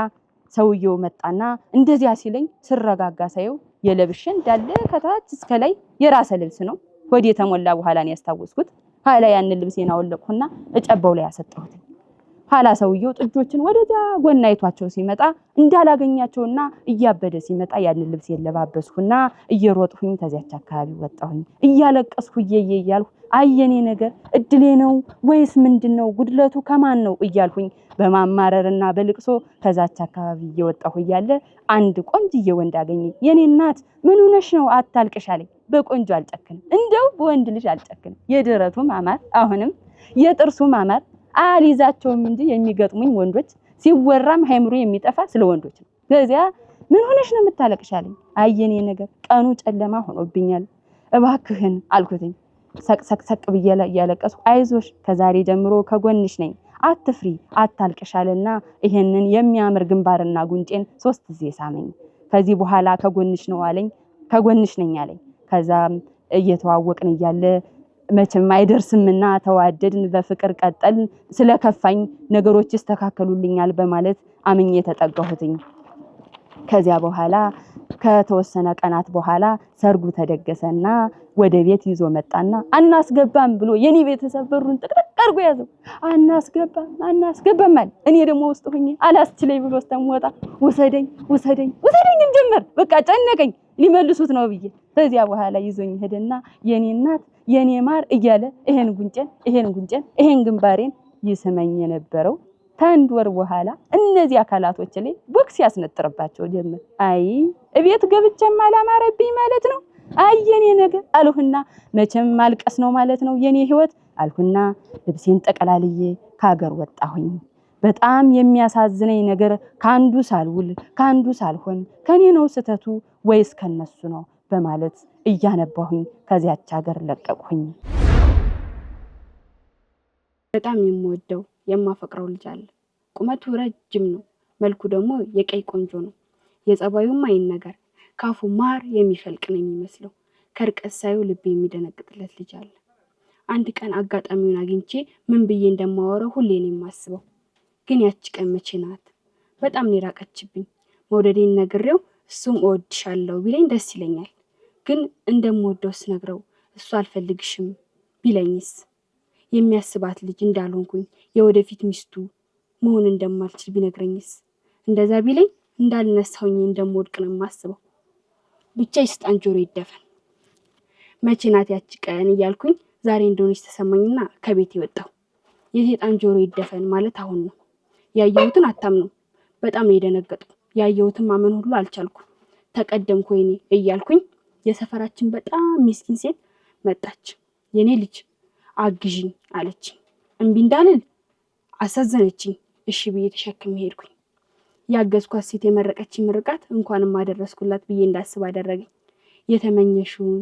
ሰውየው መጣና እንደዚያ ሲለኝ ስረጋጋ ሳየው የለብሼ እንዳለ ከታች እስከ ላይ የራሰ ልብስ ነው። ሆዴ ተሞላ በኋላ ነው ያስታወስኩት። ኋላ ያንን ልብሴን አወለቅሁና እጨባው ላይ አሰጠሁት። ኋላ ሰውየው ጥጆችን ወደዛ ጎናይቷቸው ሲመጣ እንዳላገኛቸውና እያበደ ሲመጣ ያንን ልብስ የለባበስኩና እየሮጥሁኝ ተዚያች አካባቢ ወጣሁኝ። እያለቀስኩ እያልሁ አየኔ ነገር እድሌ ነው ወይስ ምንድነው? ጉድለቱ ከማን ነው እያልሁኝ በማማረርና በልቅሶ ከዛች አካባቢ እየወጣሁ እያለ አንድ ቆንጅዬ ወንድ አገኘኝ። የኔ እናት ምን ሆነሽ ነው አታልቅሽ አለኝ። በቆንጆ አልጨክንም፣ እንደው በወንድ ልጅ አልጨክንም። የደረቱ ማማር አሁንም የጥርሱ ማማር አልይዛቸውም እንጂ የሚገጥሙኝ ወንዶች ሲወራም ሃይምሮ የሚጠፋ ስለ ወንዶች ነው። ከዚያ ምን ሆነሽ ነው የምታለቅሻለኝ? አየኔ ነገር ቀኑ ጨለማ ሆኖብኛል እባክህን አልኩትኝ። ሰቅ ብዬ እያለቀስኩ አይዞሽ ከዛሬ ጀምሮ ከጎንሽ ነኝ አትፍሪ አታልቅሻልና ይሄንን የሚያምር ግንባርና ጉንጬን 3 ጊዜ ሳመኝ። ከዚህ በኋላ ከጎንሽ ነው አለኝ። ከጎንሽ ነኝ አለኝ። ከዛም እየተዋወቅን እያለ መቼም አይደርስምና ተዋደድን፣ በፍቅር ቀጠልን። ስለከፋኝ ነገሮች ይስተካከሉልኛል በማለት አምኜ ተጠጋሁትኝ። ከዚያ በኋላ ከተወሰነ ቀናት በኋላ ሰርጉ ተደገሰና ወደ ቤት ይዞ መጣና አናስገባም ብሎ የኔ ቤተሰብ በሩን ጥቅጥቅ አድርጎ ያዘው። አናስገባም አለ። እኔ ደግሞ ውስጥ ሆኜ አላስችለኝ ብሎስተምወጣ ውሰደኝ ጀመር። በቃ ጨነቀኝ፣ ሊመልሱት ነው ብዬ። ከዚያ በኋላ ይዞኝ ሄደና የኔ እናት የኔ ማር እያለ ይሄን ጉንጬን ይሄን ግንባሬን ይስመኝ የነበረው ከአንድ ወር በኋላ እነዚህ አካላቶች ላይ ቦክስ ያስነጥርባቸው ጀመር። አይ እቤት ገብቼም አላማረብኝ ማለት ነው። አይ የኔ ነገር አልሁና መቼም ማልቀስ ነው ማለት ነው የኔ ህይወት አልሁና ልብሴን ጠቀላልዬ ከሀገር ወጣሁኝ። በጣም የሚያሳዝነኝ ነገር ካንዱ ሳልውል ካንዱ ሳልሆን ከኔ ነው ስተቱ ወይስ ከነሱ ነው በማለት እያነባሁኝ ከዚያች ሀገር ለቀቅሁኝ። በጣም የምወደው የማፈቅረው ልጅ አለ። ቁመቱ ረጅም ነው፣ መልኩ ደግሞ የቀይ ቆንጆ ነው። የጸባዩም አይን ነገር ካፉ ማር የሚፈልቅ ነው የሚመስለው። ከርቀት ሳየው ልብ የሚደነግጥለት ልጅ አለ። አንድ ቀን አጋጣሚውን አግኝቼ ምን ብዬ እንደማወራው ሁሌ ነው የማስበው። ግን ያቺ ቀን መቼ ናት? በጣም ነው የራቀችብኝ። መውደዴን ነግሬው እሱም እወድሻለሁ ቢለኝ ደስ ይለኛል። ግን እንደምወደው ስነግረው እሱ አልፈልግሽም ቢለኝስ? የሚያስባት ልጅ እንዳልሆንኩኝ የወደፊት ሚስቱ መሆን እንደማልችል ቢነግረኝስ? እንደዛ ቢለኝ እንዳልነሳውኝ እንደምወድቅ ነው የማስበው። ብቻ ይስጣን ጆሮ ይደፈን። መቼ ናት ያቺ ቀን እያልኩኝ ዛሬ እንደሆነች ተሰማኝና ከቤት ወጣሁ። የሰይጣን ጆሮ ይደፈን ማለት አሁን ነው። ያየሁትን አታምነው። በጣም ነው የደነገጥኩ። ያየሁትን ማመን ሁሉ አልቻልኩም። ተቀደምኩ ወይኔ እያልኩኝ የሰፈራችን በጣም ምስኪን ሴት መጣች። የኔ ልጅ አግዥኝ አለችኝ። እምቢ እንዳልል አሳዘነችኝ። እሺ ብዬ ተሸክሜ ሄድኩኝ። ያገዝኳት ሴት የመረቀችኝ ምርቃት እንኳንም አደረስኩላት ብዬ እንዳስብ አደረገኝ። የተመኘሽውን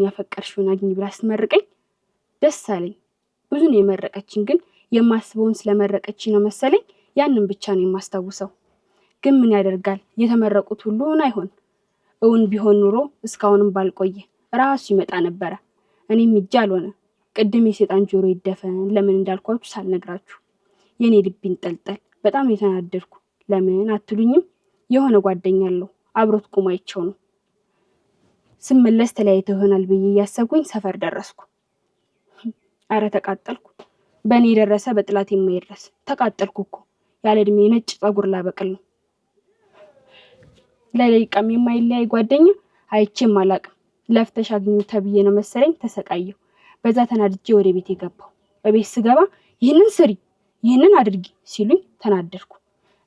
ያፈቀርሽውን አግኝ ብላ ስትመርቀኝ ደስ አለኝ። ብዙ ነው የመረቀችኝ፣ ግን የማስበውን ስለመረቀችኝ ነው መሰለኝ ያንን ብቻ ነው የማስታውሰው። ግን ምን ያደርጋል የተመረቁት ሁሉን አይሆን። እውን ቢሆን ኑሮ እስካሁንም ባልቆየ ራሱ ይመጣ ነበረ። እኔም እጅ አልሆነ። ቅድም የሰይጣን ጆሮ ይደፈን ለምን እንዳልኳችሁ ሳልነግራችሁ የኔ ልብ ይንጠልጠል። በጣም የተናደድኩ። ለምን አትሉኝም? የሆነ ጓደኛ አለው አብሮት ቆሞ አይቼው ነው። ስመለስ ተለያይተው ይሆናል ብዬ እያሰብኩኝ ሰፈር ደረስኩ። አረ ተቃጠልኩ። በእኔ የደረሰ በጥላት የማይደረስ ተቃጠልኩ እኮ። ያለ እድሜ ነጭ ጸጉር ላበቅል ነው። ለደቂቃም የማይለያይ ጓደኛ አይቼም አላቅም። ለፍተሽ አግኙ ተብዬ ነው መሰለኝ ተሰቃየሁ። በዛ ተናድጄ ወደ ቤት የገባሁ። በቤት ስገባ ይህንን ስሪ ይህንን አድርጊ ሲሉኝ ተናደድኩ።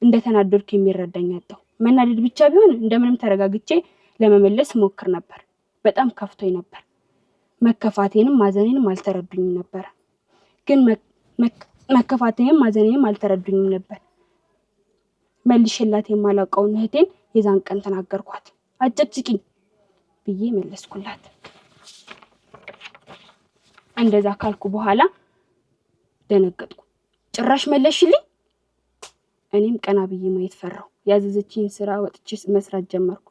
እንደ ተናደድኩ የሚረዳኝ አጣሁ። መናደድ ብቻ ቢሆን እንደምንም ተረጋግቼ ለመመለስ ሞክር ነበር። በጣም ከፍቶኝ ነበር። መከፋቴንም ማዘኔንም አልተረዱኝም ነበር። ግን መከፋቴንም ማዘኔንም አልተረዱኝም ነበር። መልሽላት የማላውቀውን እህቴን የዛን ቀን ተናገርኳት። አጨጭቂኝ ብዬ መለስኩላት። እንደዛ ካልኩ በኋላ ደነገጥኩ። ጭራሽ መለሽልኝ። እኔም ቀና ብዬ ማየት ፈራሁ። ያዘዘችኝ ስራ ወጥቼ መስራት ጀመርኩ።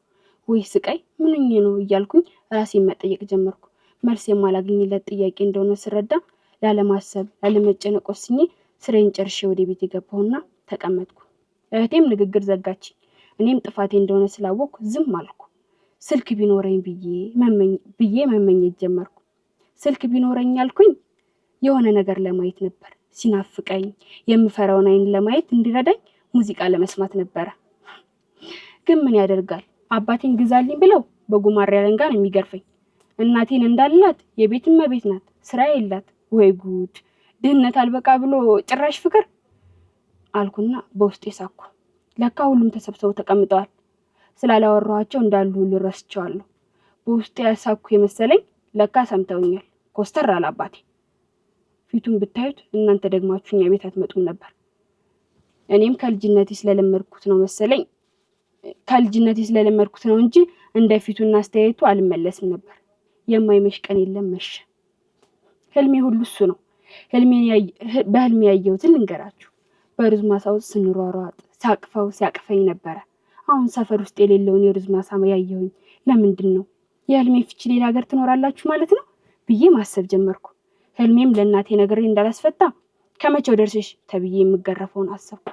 ወይ ስቃይ ምንኝ ነው እያልኩኝ ራሴን መጠየቅ ጀመርኩ። መልስ የማላገኝለት ጥያቄ እንደሆነ ስረዳ ላለማሰብ ላለመጨነቅ ወስኜ ስራዬን ጨርሼ ወደ ቤት ገባሁና ተቀመጥኩ። እህቴም ንግግር ዘጋች። እኔም ጥፋቴ እንደሆነ ስላወቅኩ ዝም አልኩ። ስልክ ቢኖረኝ ብዬ መመኘት ጀመርኩ። ስልክ ቢኖረኝ አልኩኝ የሆነ ነገር ለማየት ነበር። ሲናፍቀኝ የምፈራውን አይን ለማየት እንዲረዳኝ ሙዚቃ ለመስማት ነበረ። ግን ምን ያደርጋል አባቴን ግዛልኝ ብለው በጉማሬ አለንጋ ነው የሚገርፈኝ። እናቴን እንዳላት የቤት እመቤት ናት፣ ስራ የላት። ወይ ጉድ! ድህነት አልበቃ ብሎ ጭራሽ ፍቅር አልኩና በውስጤ ሳኩ። ለካ ሁሉም ተሰብስበው ተቀምጠዋል። ስላላወራኋቸው እንዳሉ ሁሉ ረስቸዋለሁ። በውስጤ ያሳኩ የመሰለኝ ለካ ሰምተውኛል። ኮስተር አለ አባቴ። ፊቱን ብታዩት እናንተ ደግማችሁ እኛ ቤት አትመጡም ነበር። እኔም ከልጅነቴ ስለለመድኩት ነው እንጂ እንደፊቱና አስተያየቱ አልመለስም ነበር። የማይመሽ ቀን የለም መሸ። ህልሜ ሁሉ እሱ ነው። በህልሜ ያየሁትን ልንገራችሁ። በሩዝ ማሳ ውስጥ ስንሯሯጥ ሳቅፈው ሲያቅፈኝ ነበረ። አሁን ሰፈር ውስጥ የሌለውን የሩዝ ማሳ ያየሁኝ ለምንድን ነው? የህልሜ ፍቺ ሌላ ሀገር ትኖራላችሁ ማለት ነው ብዬ ማሰብ ጀመርኩ። ህልሜም ለእናቴ ነግሬ እንዳላስፈታ ከመቼው ደርሰሽ ተብዬ የምገረፈውን አሰብኩ።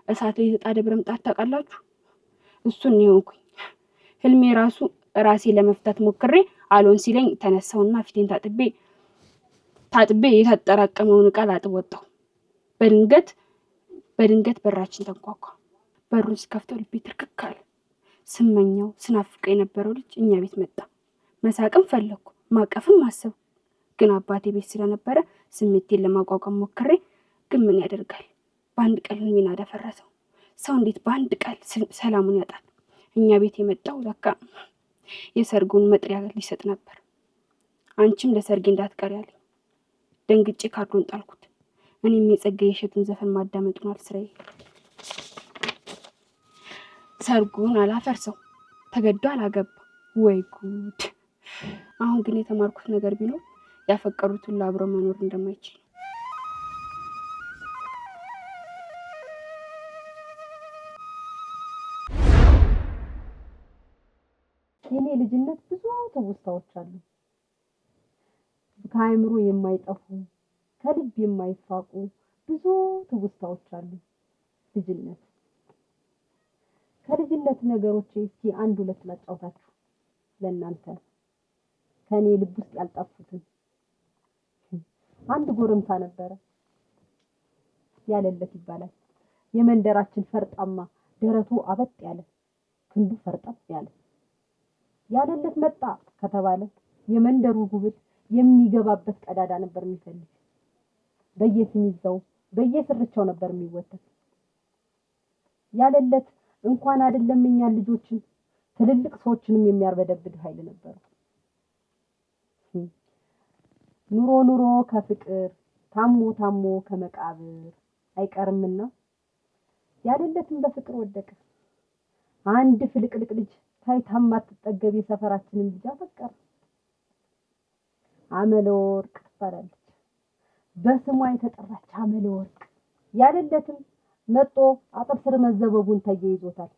እሳት ላይ የተጣደ ብረምጣድ ታውቃላችሁ? እሱን ይሆንኩኝ። ህልሜ ራሴ ለመፍታት ሞክሬ አልሆን ሲለኝ ተነሳውና ፊቴን ታጥቤ የታጠራቀመውን ዕቃ ላጥብ ወጣሁ። በድንገት በራችን ተንኳኳ። በሩን ስከፍተው ልቤ ትርክክ አለ። ስመኘው ስናፍቀው የነበረው ልጅ እኛ ቤት መጣ። መሳቅም ፈለኩ፣ ማቀፍም አሰብኩ። ግን አባቴ ቤት ስለነበረ ስሜቴን ለማቋቋም ሞክሬ፣ ግን ምን ያደርጋል በአንድ ቀን ህልሜን አደፈረሰው። ሰው እንዴት በአንድ ቀን ሰላሙን ያጣል? እኛ ቤት የመጣው ለካ የሰርጉን መጥሪያ ሊሰጥ ነበር። አንቺም ለሰርጌ እንዳትቀሪ አለኝ። ደንግጬ ካርዶን ጣልኩት። እኔም የጸጋዬ እሸቱን ዘፈን ማዳመጥ ሆኗል ስራዬ። ሰርጉን አላፈርሰው ተገዶ አላገባ። ወይ ጉድ! አሁን ግን የተማርኩት ነገር ቢኖር ያፈቀሩት ሁሉ አብረው መኖር እንደማይችል። የኔ ልጅነት ብዙ ትውስታዎች አሉ። ከአእምሮ የማይጠፉ ከልብ የማይፋቁ ብዙ ትውስታዎች አሉ። ልጅነት ከልጅነት ነገሮች እስኪ አንድ ሁለት ላጫውታችሁ ለእናንተ ከኔ ልብ ውስጥ ያልጠፉትን። አንድ ጎረምሳ ነበረ፣ ያለለት ይባላል። የመንደራችን ፈርጣማ፣ ደረቱ አበጥ ያለ፣ ክንዱ ፈርጠም ያለ ያለለት መጣ ከተባለ የመንደሩ ጉብት የሚገባበት ቀዳዳ ነበር የሚፈልግ። በየስሚዛው በየስርቻው ነበር የሚወተት። ያለለት እንኳን አይደለም እኛን ልጆችን ትልልቅ ሰዎችንም የሚያርበደብድ ኃይል ነበር። ኑሮ ከፍቅር ታሞ ከመቃብር አይቀርምና ያለለትም በፍቅር ወደቀ። አንድ ፍልቅልቅ ልጅ ታይታማ ትጠገብ የሰፈራችንን ልጅ አፈቀረ። አመለወርቅ ትባላለች፣ በስሟ የተጠራች አመለወርቅ። ያለለትም መጦ አጥር ስር መዘበቡን ተያይዞታል።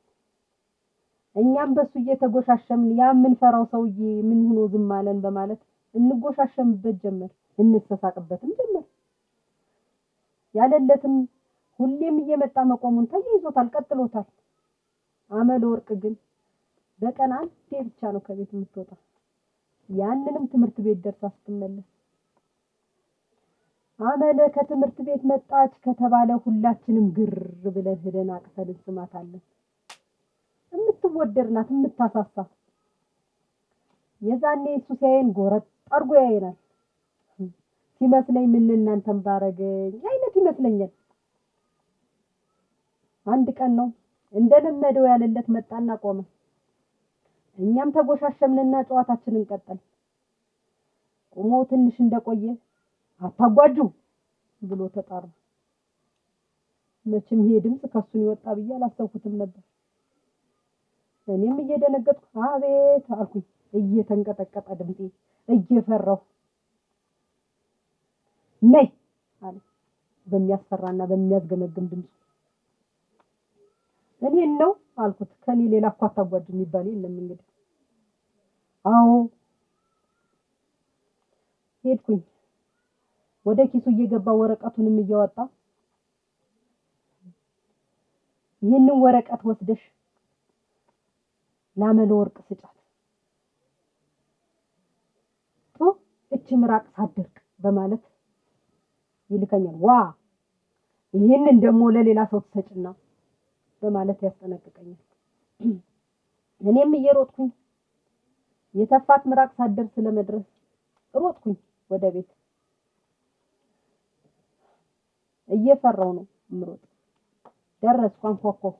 እኛም በሱ እየተጎሻሸምን ያ የምንፈራው ሰውዬ ምን ሆኖ ዝም አለን በማለት እንጎሻሸምበት ጀመር፣ እንሰሳቅበትም ጀመር። ያለለትም ሁሌም እየመጣ መቆሙን ተያይዞታል፣ ቀጥሎታል። አመለወርቅ ግን በቀን አንዴ ብቻ ነው ከቤት የምትወጣ፣ ያንንም ትምህርት ቤት ደርሳ ስትመለስ። አመለ ከትምህርት ቤት መጣች ከተባለ ሁላችንም ግር ብለን ሄደን አቅፈን እንስማታለን። የምትወደድ ናት፣ የምታሳሳ። የዛኔ ሱሲያዬን ጎረጥ አርጎ ያየናል። ሲመስለኝ ምን እናንተን ባረገኝ አይነት ይመስለኛል። አንድ ቀን ነው እንደለመደው ያለለት መጣና ቆመ። እኛም ተጎሻሸምንና ጨዋታችንን ቀጠል። ቆሞ ትንሽ እንደቆየ አታጓጁ ብሎ ተጣራ። መቼም ይሄ ድምጽ ከሱን ይወጣ ብዬ አላሰብኩትም ነበር። እኔም እየደነገጥኩ አቤት አልኩኝ፣ እየተንቀጠቀጠ ድምጤ እየፈራሁ። ነይ አለ በሚያስፈራና በሚያስገመግም ድምፅ። እኔን ነው አልኩት። ከኔ ሌላ እኮ አታጓጅ የሚባል የለም እንግዲህ። አዎ ሄድኩኝ። ወደ ኪሱ እየገባ ወረቀቱንም እያወጣ ይህንን ወረቀት ወስደሽ ላመለ ወርቅ ስጫት እቺ ምራቅ ሳደርቅ በማለት ይልከኛል። ዋ ይህንን ደግሞ ለሌላ ሰው ትሰጭና በማለት ያስጠነቅቀኛል። እኔም እየሮጥኩኝ የተፋት ምራቅ ሳደርስ ለመድረስ ሮጥኩኝ ወደ ቤት። እየፈራው ነው ምሮጥ። ደረስኩ። አንኳኳሁ።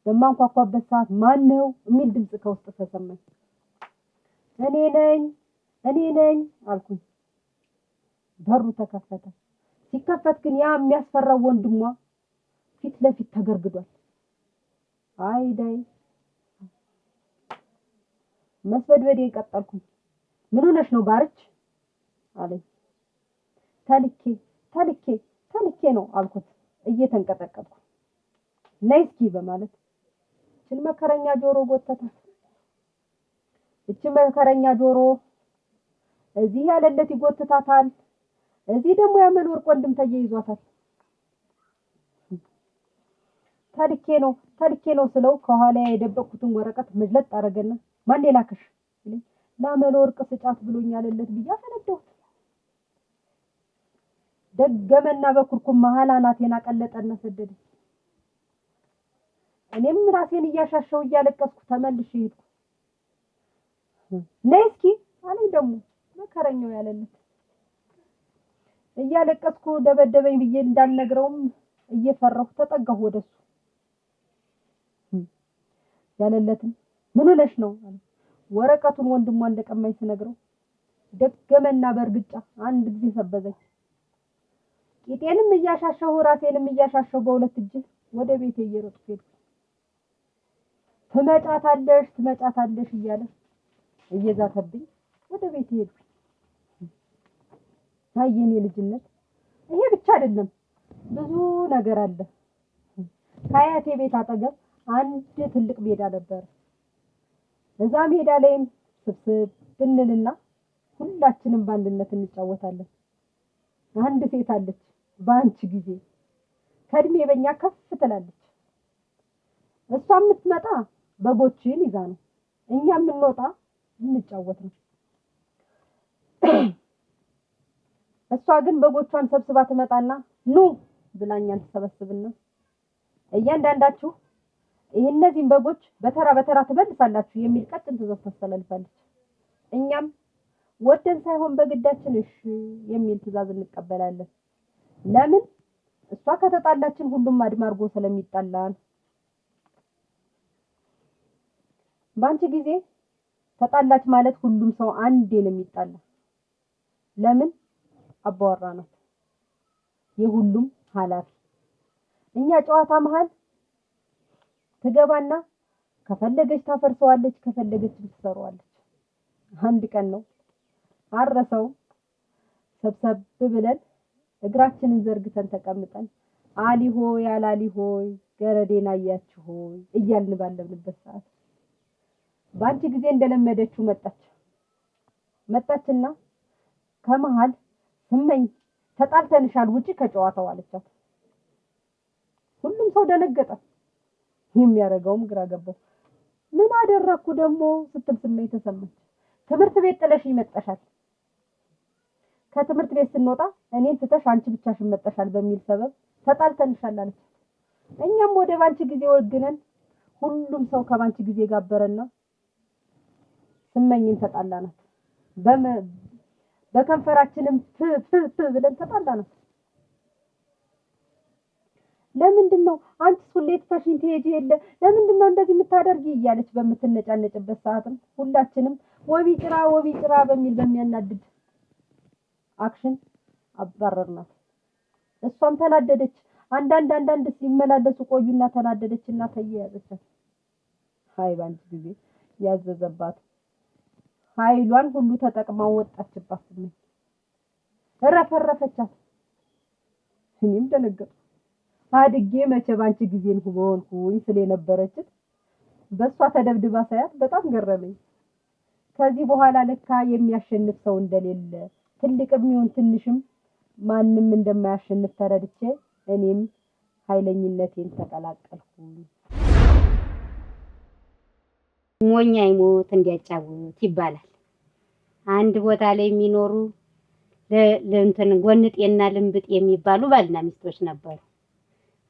በማንኳኳበት ሰዓት ማን ነው የሚል ድምጽ ከውስጥ ተሰማኝ። እኔ ነኝ አልኩኝ። በሩ ተከፈተ። ሲከፈት ግን ያ የሚያስፈራው ወንድሟ ፊት ለፊት ተገርግዷል። አይዳይ መስበድበዴን ቀጠልኩኝ። ምን ሆነሽ ነው ባርች አለኝ። ተልኬ ነው አልኩት እየተንቀጠቀጥኩ። ነይ እስኪ በማለት እችን መከረኛ ጆሮ ጎተታት። እች መከረኛ ጆሮ እዚህ ያለለት ይጎትታታል፣ እዚህ ደግሞ ያመል ወርቅ ወንድም ተያይዟታል። ተልኬ ነው ስለው ከኋላ የደበቅኩትን ወረቀት መግለጥ አረገና ማን ላከሽ ሲለኝ ላመል ወርቅ ስጫት ብሎኛልለት ብያ ፈነደው። ደገመና በኩርኩም መሃል አናቴን አቀለጠና ሰደደ። እኔም ራሴን እያሻሸው እያለቀስኩ ተመልሼ ሄድኩ። ነይ እስኪ አለኝ ደግሞ መከረኛው ያለለት። እያለቀስኩ ደበደበኝ ብዬ እንዳልነግረውም እየፈራሁ ተጠጋሁ ወደሱ። ያለለትም ምን ሆነሽ ነው አለ። ወረቀቱን ወንድሟ እንደቀማኝ ስነግረው ደገመና በእርግጫ አንድ ጊዜ ሰበዘኝ። ቂጤንም እያሻሸሁ ራሴንም እያሻሸሁ በሁለት እጅ ወደ ቤቴ እየሮጥኩ ሄድኩ። ትመጫታለሽ እያለ እየዛተብኝ ወደ ቤቴ ሄድኩ። ታየኔ ልጅነት ይሄ ብቻ አይደለም፣ ብዙ ነገር አለ። ከአያቴ ቤት አጠገብ አንድ ትልቅ ሜዳ ነበር። እዛ ሜዳ ላይም ስብስብ ብንልና ሁላችንም በአንድነት እንጫወታለን። አንድ ሴት አለች በአንቺ ጊዜ ከእድሜ በኛ ከፍ ትላለች። እሷ የምትመጣ በጎችን ይዛ ነው፣ እኛ የምንወጣ እንጫወት ነው። እሷ ግን በጎቿን ሰብስባ ትመጣና ኑ ብላኛን ተሰበስብና እያንዳንዳችሁ እነዚህን በጎች በተራ በተራ ትበልሳላችሁ የሚል ቀጭን ትዕዛዝ ታስተላልፋለች። እኛም ወደን ሳይሆን በግዳችን እሺ የሚል ትዕዛዝ እንቀበላለን። ለምን? እሷ ከተጣላችን ሁሉም አድማ አድርጎ ስለሚጣላን። ባንቺ ጊዜ ተጣላች ማለት ሁሉም ሰው አንዴ ነው የሚጣላ። ለምን? አባወራ ናት የሁሉም ኃላፊ። እኛ ጨዋታ መሃል ትገባና ከፈለገች ታፈርሰዋለች፣ ከፈለገች ትሰራዋለች። አንድ ቀን ነው አረሰው ሰብሰብ ብለን እግራችንን ዘርግተን ተቀምጠን አሊ ሆይ አላሊ ሆይ ገረዴን አያችሁ ሆይ እያልን ባለብንበት ሰዓት ባንቺ ጊዜ እንደለመደችው መጣችና ከመሃል ስመኝ ተጣልተንሻል ውጪ ከጨዋታው አለቻት። ሁሉም ሰው ደነገጠ። የሚያረጋውም ግራ ገባው። ምን አደረኩ ደግሞ ስትል ስመኝ ተሰማች። ትምህርት ቤት ጥለሽኝ መጣሻል፣ ከትምህርት ቤት ስንወጣ እኔን ትተሽ አንቺ ብቻሽን መጣሻል በሚል ሰበብ ተጣልተንሻል አለች። እኛም ወደ ባንቺ ጊዜ ወግነን ሁሉም ሰው ከባንቺ ጊዜ ጋበረና ስመኝን ተጣላናት። በከንፈራችንም ፍ ብለን ተጣላናት። ለምንድነው አንቺስ ሁሌ ትተሽኝ ትሄጂ የለ ለምንድነው እንደዚህ የምታደርጊ እያለች በምትነጫነጭበት ሰዓትም ሁላችንም ወቢ ጭራ በሚል በሚያናድድ አክሽን አባረርናት። እሷም ተናደደች። አንዳንድ ሲመላለሱ ቆዩና ተናደደችና ተያያዘቻት። ሃይ ባንቺ ጊዜ ያዘዘባት ኃይሏን ሁሉ ተጠቅማ ወጣችባት። ረፈረፈቻት። እኔም ደነገጥኩ። አድጌ መቼ ባንቺ ጊዜን ሆንኩኝ ስለነበረች በሷ ተደብድባ ሳያት በጣም ገረመኝ። ከዚህ በኋላ ለካ የሚያሸንፍ ሰው እንደሌለ ትልቅም ይሁን ትንሽም ማንም እንደማያሸንፍ ተረድቼ እኔም ኃይለኝነቴን ተቀላቀልኩኝ። ሞኝ አይሞት እንዲያጫውት ይባላል። አንድ ቦታ ላይ የሚኖሩ ለእንትን ጎንጤና ልምብጥ የሚባሉ ባልና ሚስቶች ነበሩ።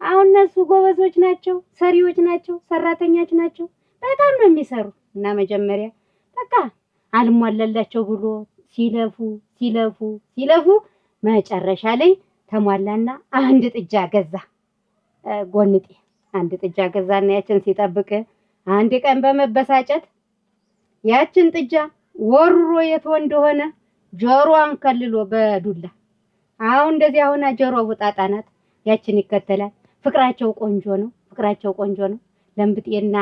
አሁን እነሱ ጎበዞች ናቸው፣ ሰሪዎች ናቸው፣ ሰራተኞች ናቸው። በጣም ነው የሚሰሩ እና መጀመሪያ በቃ አልሟላላቸው ብሎ ሲለፉ መጨረሻ ላይ ተሟላና አንድ ጥጃ ገዛ። ጎንጤ አንድ ጥጃ ገዛና ያችን ሲጠብቅ አንድ ቀን በመበሳጨት ያችን ጥጃ ወርሮ የት እንደሆነ ጆሮዋን ከልሎ በዱላ አሁን እንደዚህ አሁን ጆሮዋ ውጣጣ ናት። ያችን ይከተላል። ፍቅራቸው ቆንጆ ነው። ለምብጤና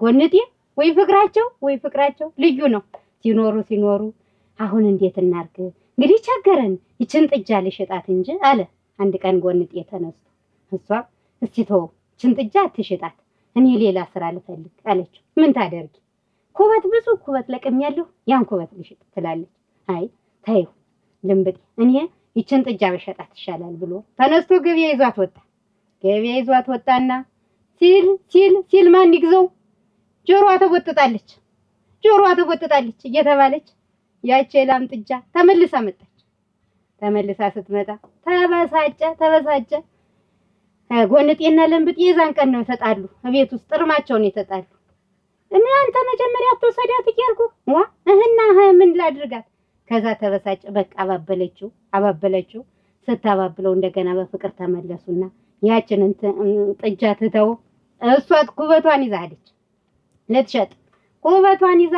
ጎንጤ ወይ ፍቅራቸው ልዩ ነው። ሲኖሩ አሁን እንዴት እናርግ እንግዲህ ቸገረን ይችን ጥጃ ልሽጣት እንጂ አለ። አንድ ቀን ጎንጤ ተነስቶ እሷ እስቲ ተው ይችን ጥጃ አትሽጣት፣ እኔ ሌላ ስራ ልፈልግ አለችው። ምን ታደርጊ? ብዙ ኩበት ለቅሜያለሁ፣ ያን ኩበት ልሽጥ ትላለች። አይ ታዩ ልምብጤ እኔ ይችን ጥጃ በሸጣት ይሻላል ብሎ ተነስቶ ገበያ ይዟት ወጣና ሲል ማን ይግዘው ጆሮዋ ተቦጥጣለች እየተባለች ያቺ የላም ጥጃ ተመልሳ መጣች። ተመልሳ ስትመጣ ተበሳጨ። ጎንጤና ልምብጤ የዛን ቀን ነው ተጣሉ። ቤት ውስጥ ጥርማቸውን የተጣሉ። እናንተ መጀመሪያ አትወሰዳት እያልኩ ምን ላድርጋት? ከዛ ተበሳጨ። በቃ አባበለችው። ስታባብለው እንደገና በፍቅር ተመለሱና ያችን ጥጃ ትተው እሷ ኩበቷን ይዛ ሄደች ልትሸጥ። ኩበቷን ይዛ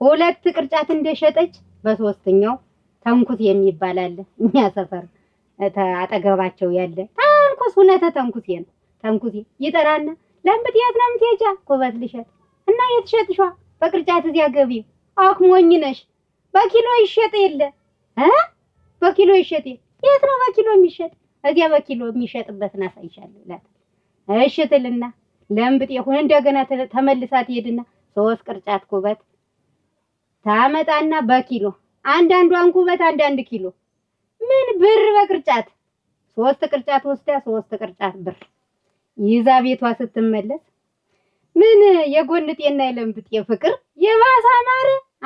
2 ቅርጫት እንደሸጠች በሶስተኛው ተንኩስ የሚባል አለ እኛ ሰፈር አጠገባቸው ያለ ተንኩሴ ይጠራና ለምብጤ የት ነው የምትሄጃ? ኩበት ልሸጥ እና የትሸጥሽዋ? በቅርጫት እዚያ ገቢው። ሞኝ ነሽ፣ በኪሎ ይሸጥ የለ በኪሎ ይሸጥ የት ነው በኪሎ የሚሸጥ? እዚያ በኪሎ የሚሸጥበትን አሳይሻለሁ ይላታል። እሺ ትልና ለምብጤ ሁን እንደገና ተመልሳ ትሄድና 3 ቅርጫት ኩበት ታመጣና በኪሎ አንዳንዷን ኩበት አንዳንድ ኪሎ ምን ብር በቅርጫት 3 ቅርጫት ወስዳ 3 ቅርጫት ብር ይዛ ቤቷ ስትመለስ ምን የጎንጤና የለምብጤ ፍቅር የባሰ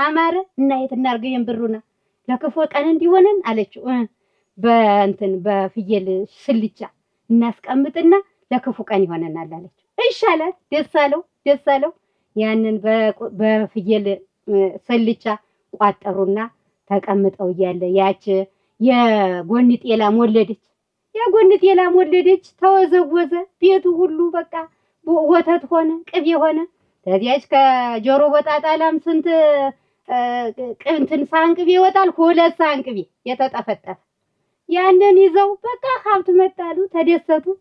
አማረ እና የት እናርገው ብሩና ለክፉ ቀን እንዲሆነን አለችው። በፍየል ስልቻ እናስቀምጥና ለክፉ ቀን ይሆነናል አለችው። እሺ አላት። ደስ አለው። ያንን በፍየል ስልቻ ቋጠሩና ተቀምጠው እያለ ያች የጎንጤ ላም ወለደች። ተወዘወዘ ቤቱ ሁሉ በቃ ወተት ሆነ፣ ቅቤ ሆነ። ከዚያች ከጆሮ ወጣጣ ላም ስንት ሳህን ቅቤ ይወጣል? 2 ሳህን ቅቤ የተጠፈጠፈ። ያንን ይዘው በቃ ሀብት መጣሉ።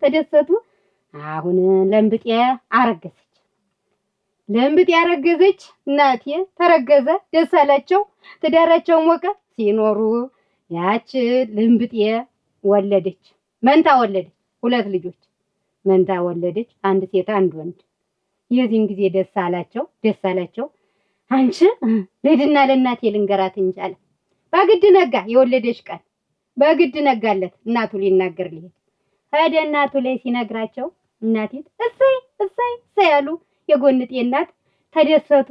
ተደሰቱ። አሁን ለምብጤ አረገዘች። እናቴ ተረገዘ። ደስ አላቸው። ትዳራቸው ሞቀ። ሲኖሩ ያች ልምብጤ ወለደች። መንታ ወለደች። 2 ልጆች መንታ ወለደች። አንድ ሴት አንድ ወንድ። የዚህን ጊዜ ደስ አላቸው። አንቺ ልሂድና ለእናቴ ልንገራት እንጂ አለ። በግድ ነጋ። የወለደች ቀን በግድ ነጋለት። እናቱ ሊናገር ሊሄድ ሄደ። እናቱ ላይ ሲነግራቸው እናቲት እሰይ ያሉ የጎንጤ እናት ተደሰቱ።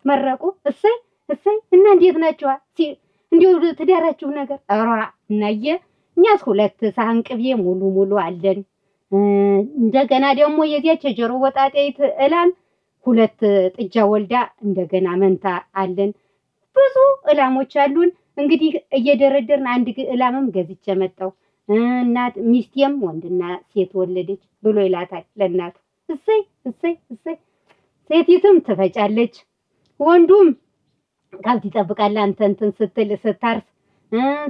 መረቁ። እሰይ እና እንዴት ናችሁ? እንዲሁ ትዳራችሁ ነገር እናየ እኛስ 2 ሳህን ቅቤ ሙሉ አለን። እንደገና ደግሞ የዚያች የጆሮ ወጣጤት እላም 2 ጥጃ ወልዳ እንደገና መንታ አለን። ብዙ እላሞች አሉን። እንግዲህ እየደረደርን አንድ እላምም ገዝቼ መጣሁ። እናት ሚስቴም ወንድና ሴት ወለደች ብሎ ይላታል ለእናቱ። እሰይ ሴቲቱም ትፈጫለች፣ ወንዱም ከብት ይጠብቃል። አንተ እንትን ስትል ስታርስ፣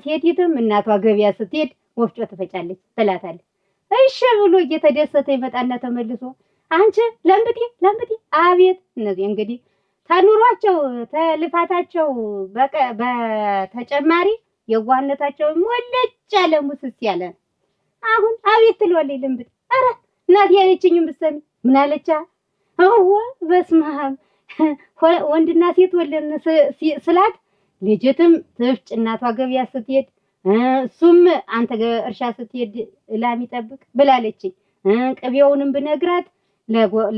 ሴቲቱም እናቷ ገበያ ስትሄድ ወፍጮ ትፈጫለች ትላታለች። እሺ ብሎ እየተደሰተ ይመጣና ተመልሶ አንቺ ለምብጤ አቤት። እነዚህ እንግዲህ ተኑሯቸው ተልፋታቸው በተጨማሪ የዋህነታቸው ሞለጭ ያለ ሙስስ ያለ አሁን አቤት ትሏለች ልምብጥ። ኧረ እናቴ ያለችኝም ብትሰሚ ምን አለቻ? በስመ አብ ወንድና ሴት ወለድን ስላት ልጅትም ትፍጭ እናቷ ገበያ ስትሄድ እሱም አንተ እርሻ ስትሄድ ላም ይጠብቅ ብላለችኝ። ቅቤውንም ብነግራት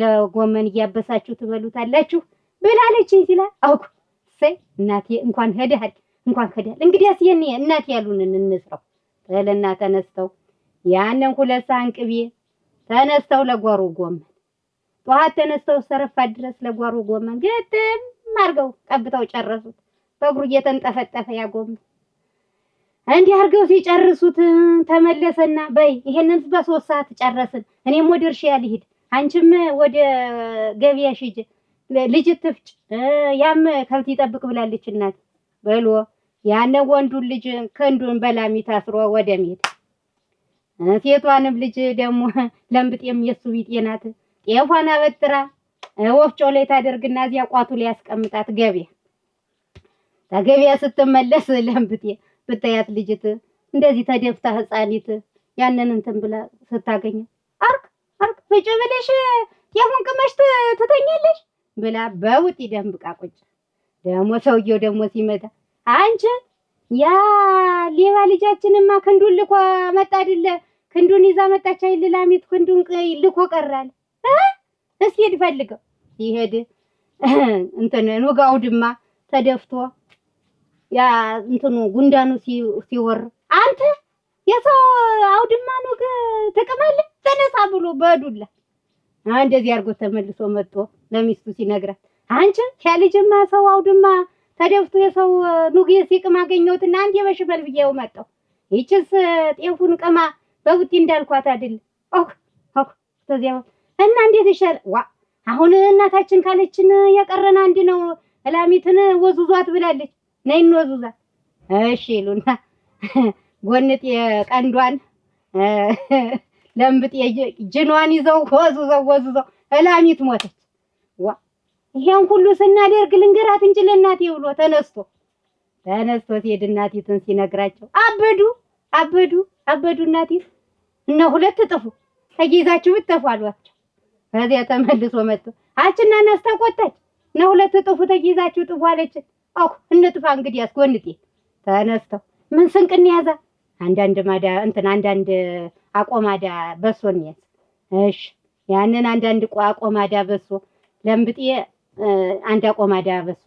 ለጎመን እያበሳችሁ ትበሉታላችሁ ብላለችኝ ሲላት አውኩ ሰይ እናቴ እንኳን ሄደሃል እንግዲያስ የኔ እናቴ ያሉንን እንስራው ተለና ተነስተው ያንን 2 ሳህን ቅቤ ተነስተው ለጓሮ ጎመን ጠዋት ተነስተው ሰረፋት ድረስ ለጓሮ ጎመን ግጥም አድርገው ቀብተው ጨረሱት። በእግሩ እየተንጠፈጠፈ ያጎመን እንዲህ አድርገው ሲጨርሱት ተመለሰና በይ ይሄንን በ3 ሰዓት ጨረስን፣ እኔም ወደ እርሻ ልሂድ፣ አንቺም ወደ ገበያ ሂጂ፣ ልጅ ትፍጭ፣ ያም ከብት ይጠብቅ ብላለች እናት በሎ ያነ ወንዱን ልጅ ክንዱን በላሚ ታስሮ ወደ ሜዳ ሴቷንም ልጅ ደግሞ ለምብጤም የሱ ቢጤ ናት። ጤፏን አበጥራ ወፍጮ ላይ ታደርግና እዚያ ቋቱ ላይ ያስቀምጣት ገበያ ተገበያ ስትመለስ ለምብጤ ብታያት ልጅት እንደዚህ ተደፍታ ህፃኒት ያንን እንትን ብላ ስታገኝ አርክ ፍጭ ብለሽ ጤፉን ቅመሽ ትተኛለሽ ብላ በውጥ ደምብቃ ቁጭ። ደግሞ ሰውየው ደግሞ ሲመጣ አንቺ ያ ሌባ ልጃችንማ ክንዱን ልኮ መጣ አይደለ? ክንዱን ይዛ መጣች አይደል? ላሚት ክንዱን ልኮ ቀራል። እስኪ ሄድ ፈልገው ሲሄድ እንትን ኑጋው ድማ ተደፍቶ ያ እንትኑ ጉንዳኑ ሲወር አንተ የሰው አውድማ ኑግ ትቅማለህ ተነሳ ብሎ በዱላ እንደዚህ አድርጎ ተመልሶ መጥቶ ለሚስቱ ሲነግራት አንቺ ያልጅማ ሰው አውድማ ተደፍቶ የሰው ኑግ ሲቅም አገኘሁትና አንዴ በሽበል ብዬው መጣሁ። ይችስ ጤፉን ቅማ በውጤ እንዳልኳት አይደል? ተዚያው እና እንዴት ይሻል ዋ አሁን እናታችን ካለችን የቀረን አንድ ነው እላሚትን ወዙዟት ብላለች። ነይ እንወዙዛት እሺ ይሉና ጎንጥ የቀንዷን ለምብጥ ጅኗን ይዘው ወዙዘው እላሚት ሞተች። ዋ ይሄን ሁሉ ስናደርግ ልንገራት እንጂ ለእናቴ ብሎ ተነስቶ ሲሄድ እናቲትን ሲነግራቸው አበዱ እናቴ እና 2 ጥፉ ተጊዛችሁ ብትጠፉ አሏቸው። ከዚያ ተመልሶ መጥቶ አችና እናስ ተቆጣች እና 2 ጥፉ ተጊዛችሁ ጥፉ አለች። እንጥፋ እንግዲህ አስጎንጤ ተነስተው ምን ስንቅን ያዛ አንዳንድ አቆማዳ በሶን ያዝ። እሺ ያንን አንዳንድ አቆማዳ በሶ ለምብጤ አንድ አቆማዳ በሶ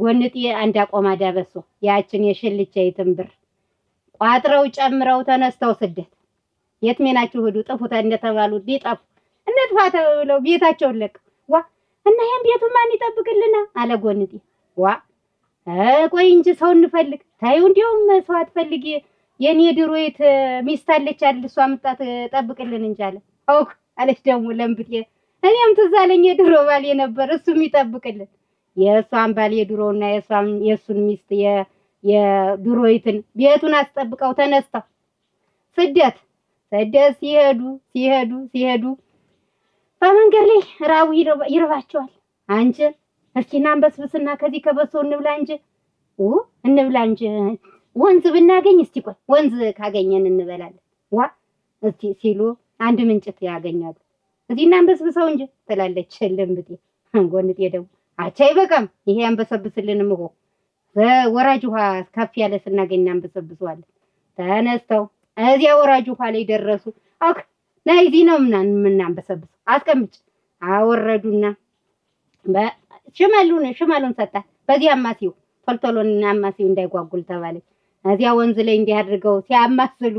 ጎንጤ አንድ አቆማዳ በሶ ያችን የሽልቻይትን ብር ቋጥረው ጨምረው ተነስተው ስደት የት ሜናችሁ ሄዱ ጥፉታ እንደተባሉ ሊጠፉ እንጥፋ ተብለው ቤታቸውን ለቀው ዋ እና ይሄን ቤቱ ማን ይጠብቅልና አለ ጎንጤ። ዋ ቆይ እንጂ ሰው እንፈልግ ታዩ እንዲያውም ሰው አትፈልጊ የኔ ድሮይት ሚስት አለች አይደል እሷ አምጣት ጠብቅልን እንጂ አለ። አለች ደግሞ ለምብጤ እኔም ትዝ አለኝ የድሮ ባል የነበር እሱም ይጠብቅልን የእሷን ባል የድሮና የእሱን ሚስት የድሮይትን ቤቱን አስጠብቀው ተነስተው ስደት ሲሄዱ በመንገድ ላይ ራቡ ይርባቸዋል። አንቺ እስኪ እናንበስብስና ከዚህ ከበሶ እንብላ እንጂ ወንዝ ብናገኝ እስቲ ቆይ ወንዝ ካገኘን እንበላለን። ዋ እስቲ ሲሉ አንድ ምንጭት ያገኛሉ። እዚህ እናንበስብሰው እንጂ ትላለች ለምብጤ። ጎንጤ ደግሞ አቻ አይበቃም ይሄ አንበሰብስልንም እኮ ወራጅ ውሃ ከፍ ያለ ስናገኝ እናንበሰብሰዋለን። ተነስተው እዚያ ወራጅ ውሃ ላይ ደረሱ። ናይ እዚህ ነው ምናንበሰብሰው አስቀምጭ አወረዱና ሽመሉን ሰጣት። በዚህ አማሲው ቶልቶሎና አማሲው እንዳይጓጉል ተባለ። እዚያ ወንዝ ላይ እንዲህ አድርገው ሲያማስሉ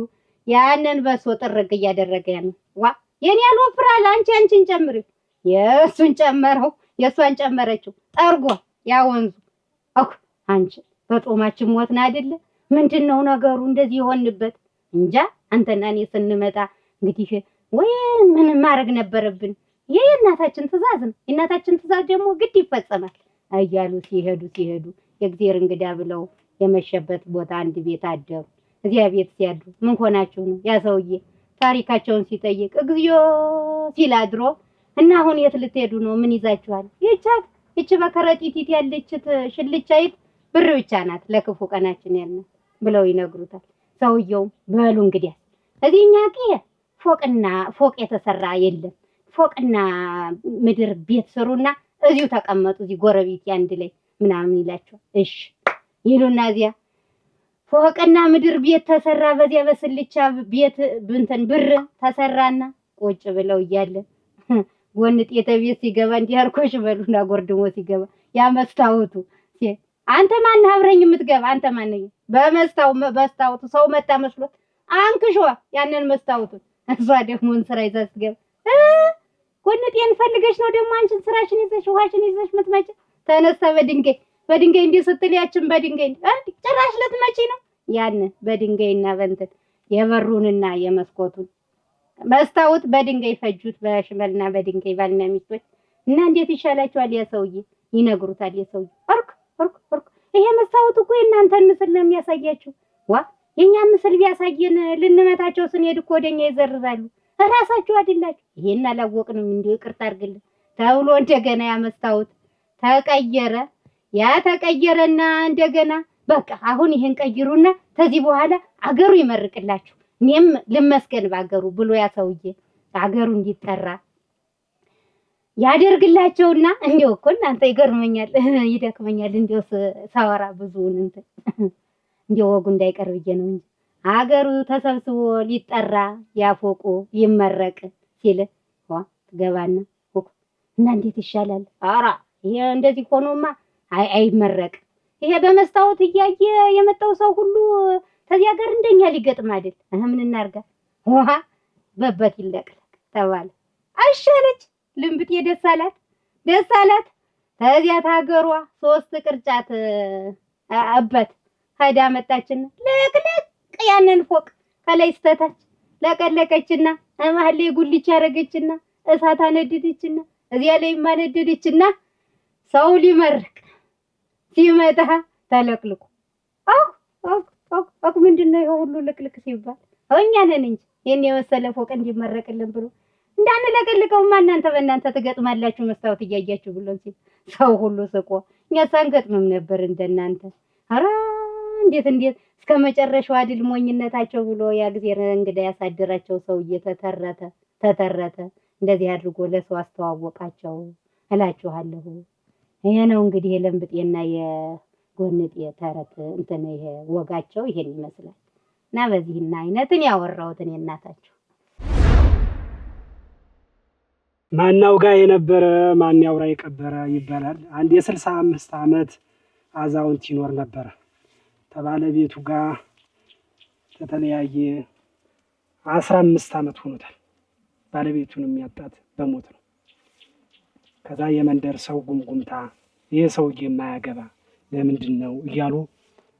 ያንን በሶ ጥርግ እያደረገ ያን ዋ የኔ ያልወፍራል አንቺን ጨምሪው የእሱን ጨመረው የእሷን ጨመረችው ጠርጎ ያ ወንዙ አንቺ በጦማችን ሞትና አይደለ ምንድነው ነገሩ እንደዚህ የሆንበት እንጃ። አንተና እኔ ስንመጣ እንግዲህ ወይ ምን ማድረግ ነበረብን? ይሄ የእናታችን ትእዛዝ ነው። የእናታችን ትእዛዝ ደግሞ ግድ ይፈጸማል እያሉ ሲሄዱ የእግዚአብሔር እንግዳ ብለው የመሸበት ቦታ አንድ ቤት አደሩ። እዚያ ቤት ሲያድሩ ምን ሆናችሁ ነው? ያ ሰውዬ ታሪካቸውን ሲጠይቅ እግዚኦ ሲል አድሮ እና አሁን የት ልትሄዱ ነው? ምን ይዛችኋል? ይቺ በከረጢት ያለችት ሽልቻይት ብር ብቻ ናት ለክፉ ቀናችን ያልናት ብለው ይነግሩታል። ሰውየውም በሉ እንግዲህ እዚህኛ ፎቅ የተሰራ የለም፣ ፎቅና ምድር ቤት ስሩና እዚሁ ተቀመጡ፣ እዚህ ጎረቤት አንድ ላይ ምናምን ይላቸዋል። እሺ ይሉና እዚያ ፎቅና ምድር ቤት ተሰራ። በዚያ በስልቻ ቤት ብንትን ብር ተሰራና ቁጭ ብለው እያለ ጎንጤተ ቤት ሲገባ እንዲህ አርኮሽ በሉና ጎርድሞ ሲገባ ያ መስታወቱ አንተ ማን አብረኝ የምትገባ አንተ ማን ነኝ? በመስታወቱ ሰው መጣ መስሎት አንክሾ ያንን መስታወቱ እሷ ደግሞ እንስራ ይዛ ስትገባ ጎንጤን ፈልገሽ ነው ደግሞ አንቺን ስራሽን ይዘሽ ውሃሽን ይዘሽ ምትመጪ? ተነሳ በድንጋይ እንዲህ ስትል ያችን በድንጋይ ጭራሽ ልትመጪ ነው? ያን በድንጋይና በእንትን የበሩንና የመስኮቱን መስታወት በድንጋይ ፈጁት፣ በሽመልና በድንጋይ ባልና ሚስቶች እና እንዴት ይሻላችኋል? ያ ሰውዬ ይነግሩታል። የሰውዬ አርክ ይሄ መስታወት እኮ የእናንተን ምስል ነው የሚያሳያችሁ። ዋ የኛን ምስል ቢያሳየን ልንመታቸው ስንሄድ እኮ ወደኛ ይዘርራሉ። እራሳችሁ አይደላችሁ። ይሄን አላወቅንም እንዴ ይቅርታ አድርግልን ተብሎ እንደገና ያ መስታወት ተቀየረ። ያ ተቀየረና እንደገና በቃ አሁን ይሄን ቀይሩና ከዚህ በኋላ አገሩ ይመርቅላችሁ እኔም ልመስገን ባገሩ ብሎ ያ ሰውዬ አገሩ እንዲጠራ ያደርግላቸውና እንዴው እኮ እናንተ ይገርመኛል ይደክመኛል እንዴው ሳወራ ብዙውን እንትን እንዴው ወጉ እንዳይቀር ብዬ ነው እንጂ አገሩ ተሰብስቦ ሊጠራ ያፎቁ ይመረቅ ሲል ትገባና እና እንዴት ይሻላል? ኧረ ይሄ እንደዚህ ሆኖማ አይመረቅ። ይሄ በመስታወት እያየ የመጣው ሰው ሁሉ ከዚህ ሀገር እንደኛ ሊገጥም አይደል? ምን እናርጋ? ውሃ በበት ይለቅለቅ ተባለ። አሸለች ልምብጤ ደስ አላት። ከዚያ ታገሯ 3 ቅርጫት አበት ሄዳ መጣችና ለቅለቅ ያንን ፎቅ ከላይ ስተታች ለቀለቀችና መሀል ላይ ጉልቻ ያረገችና እሳት አነደደችና እዚያ ላይ ማነደደችና ሰው ሊመርቅ ሲመጣ ተለቅልቁ ምንድነው ይሄ ሁሉ ልቅልቅ ሲባል እኛ ነን እንጂ የኔ የመሰለ ፎቅ እንዲመረቅልን ብሎ እንዳንለቀልቀውማ እናንተ በእናንተ ትገጥማላችሁ መስታወት እያያችሁ ብሎ ሲል ሰው ሁሉ ስቆ እኛ ሳንገጥምም ነበር እንደናንተ። ኧረ እንዴት እስከ መጨረሻው አይደል ሞኝነታቸው ብሎ ያ ጊዜ እንግዳ ያሳደራቸው ሰውዬ ተተረተ እንደዚህ አድርጎ ለሰው አስተዋወቃቸው እላችኋለሁ። ይሄ ነው እንግዲህ የለምብጤና የጎንጤ ተረት እንትን ይሄ ወጋቸው ይሄን ይመስላል። እና በዚህና አይነትን ያወራሁት እኔ እናታችሁ ማናው ጋር የነበረ ማን ያውራ የቀበረ ይባላል። አንድ የ65 ዓመት አዛውንት ይኖር ነበር። ከባለቤቱ ጋር ተተለያየ 15 ዓመት ሆኖታል። ባለቤቱን የሚያጣት በሞት ነው። ከዛ የመንደር ሰው ጉምጉምታ ይሄ ሰውዬ የማያገባ ለምንድን ነው እያሉ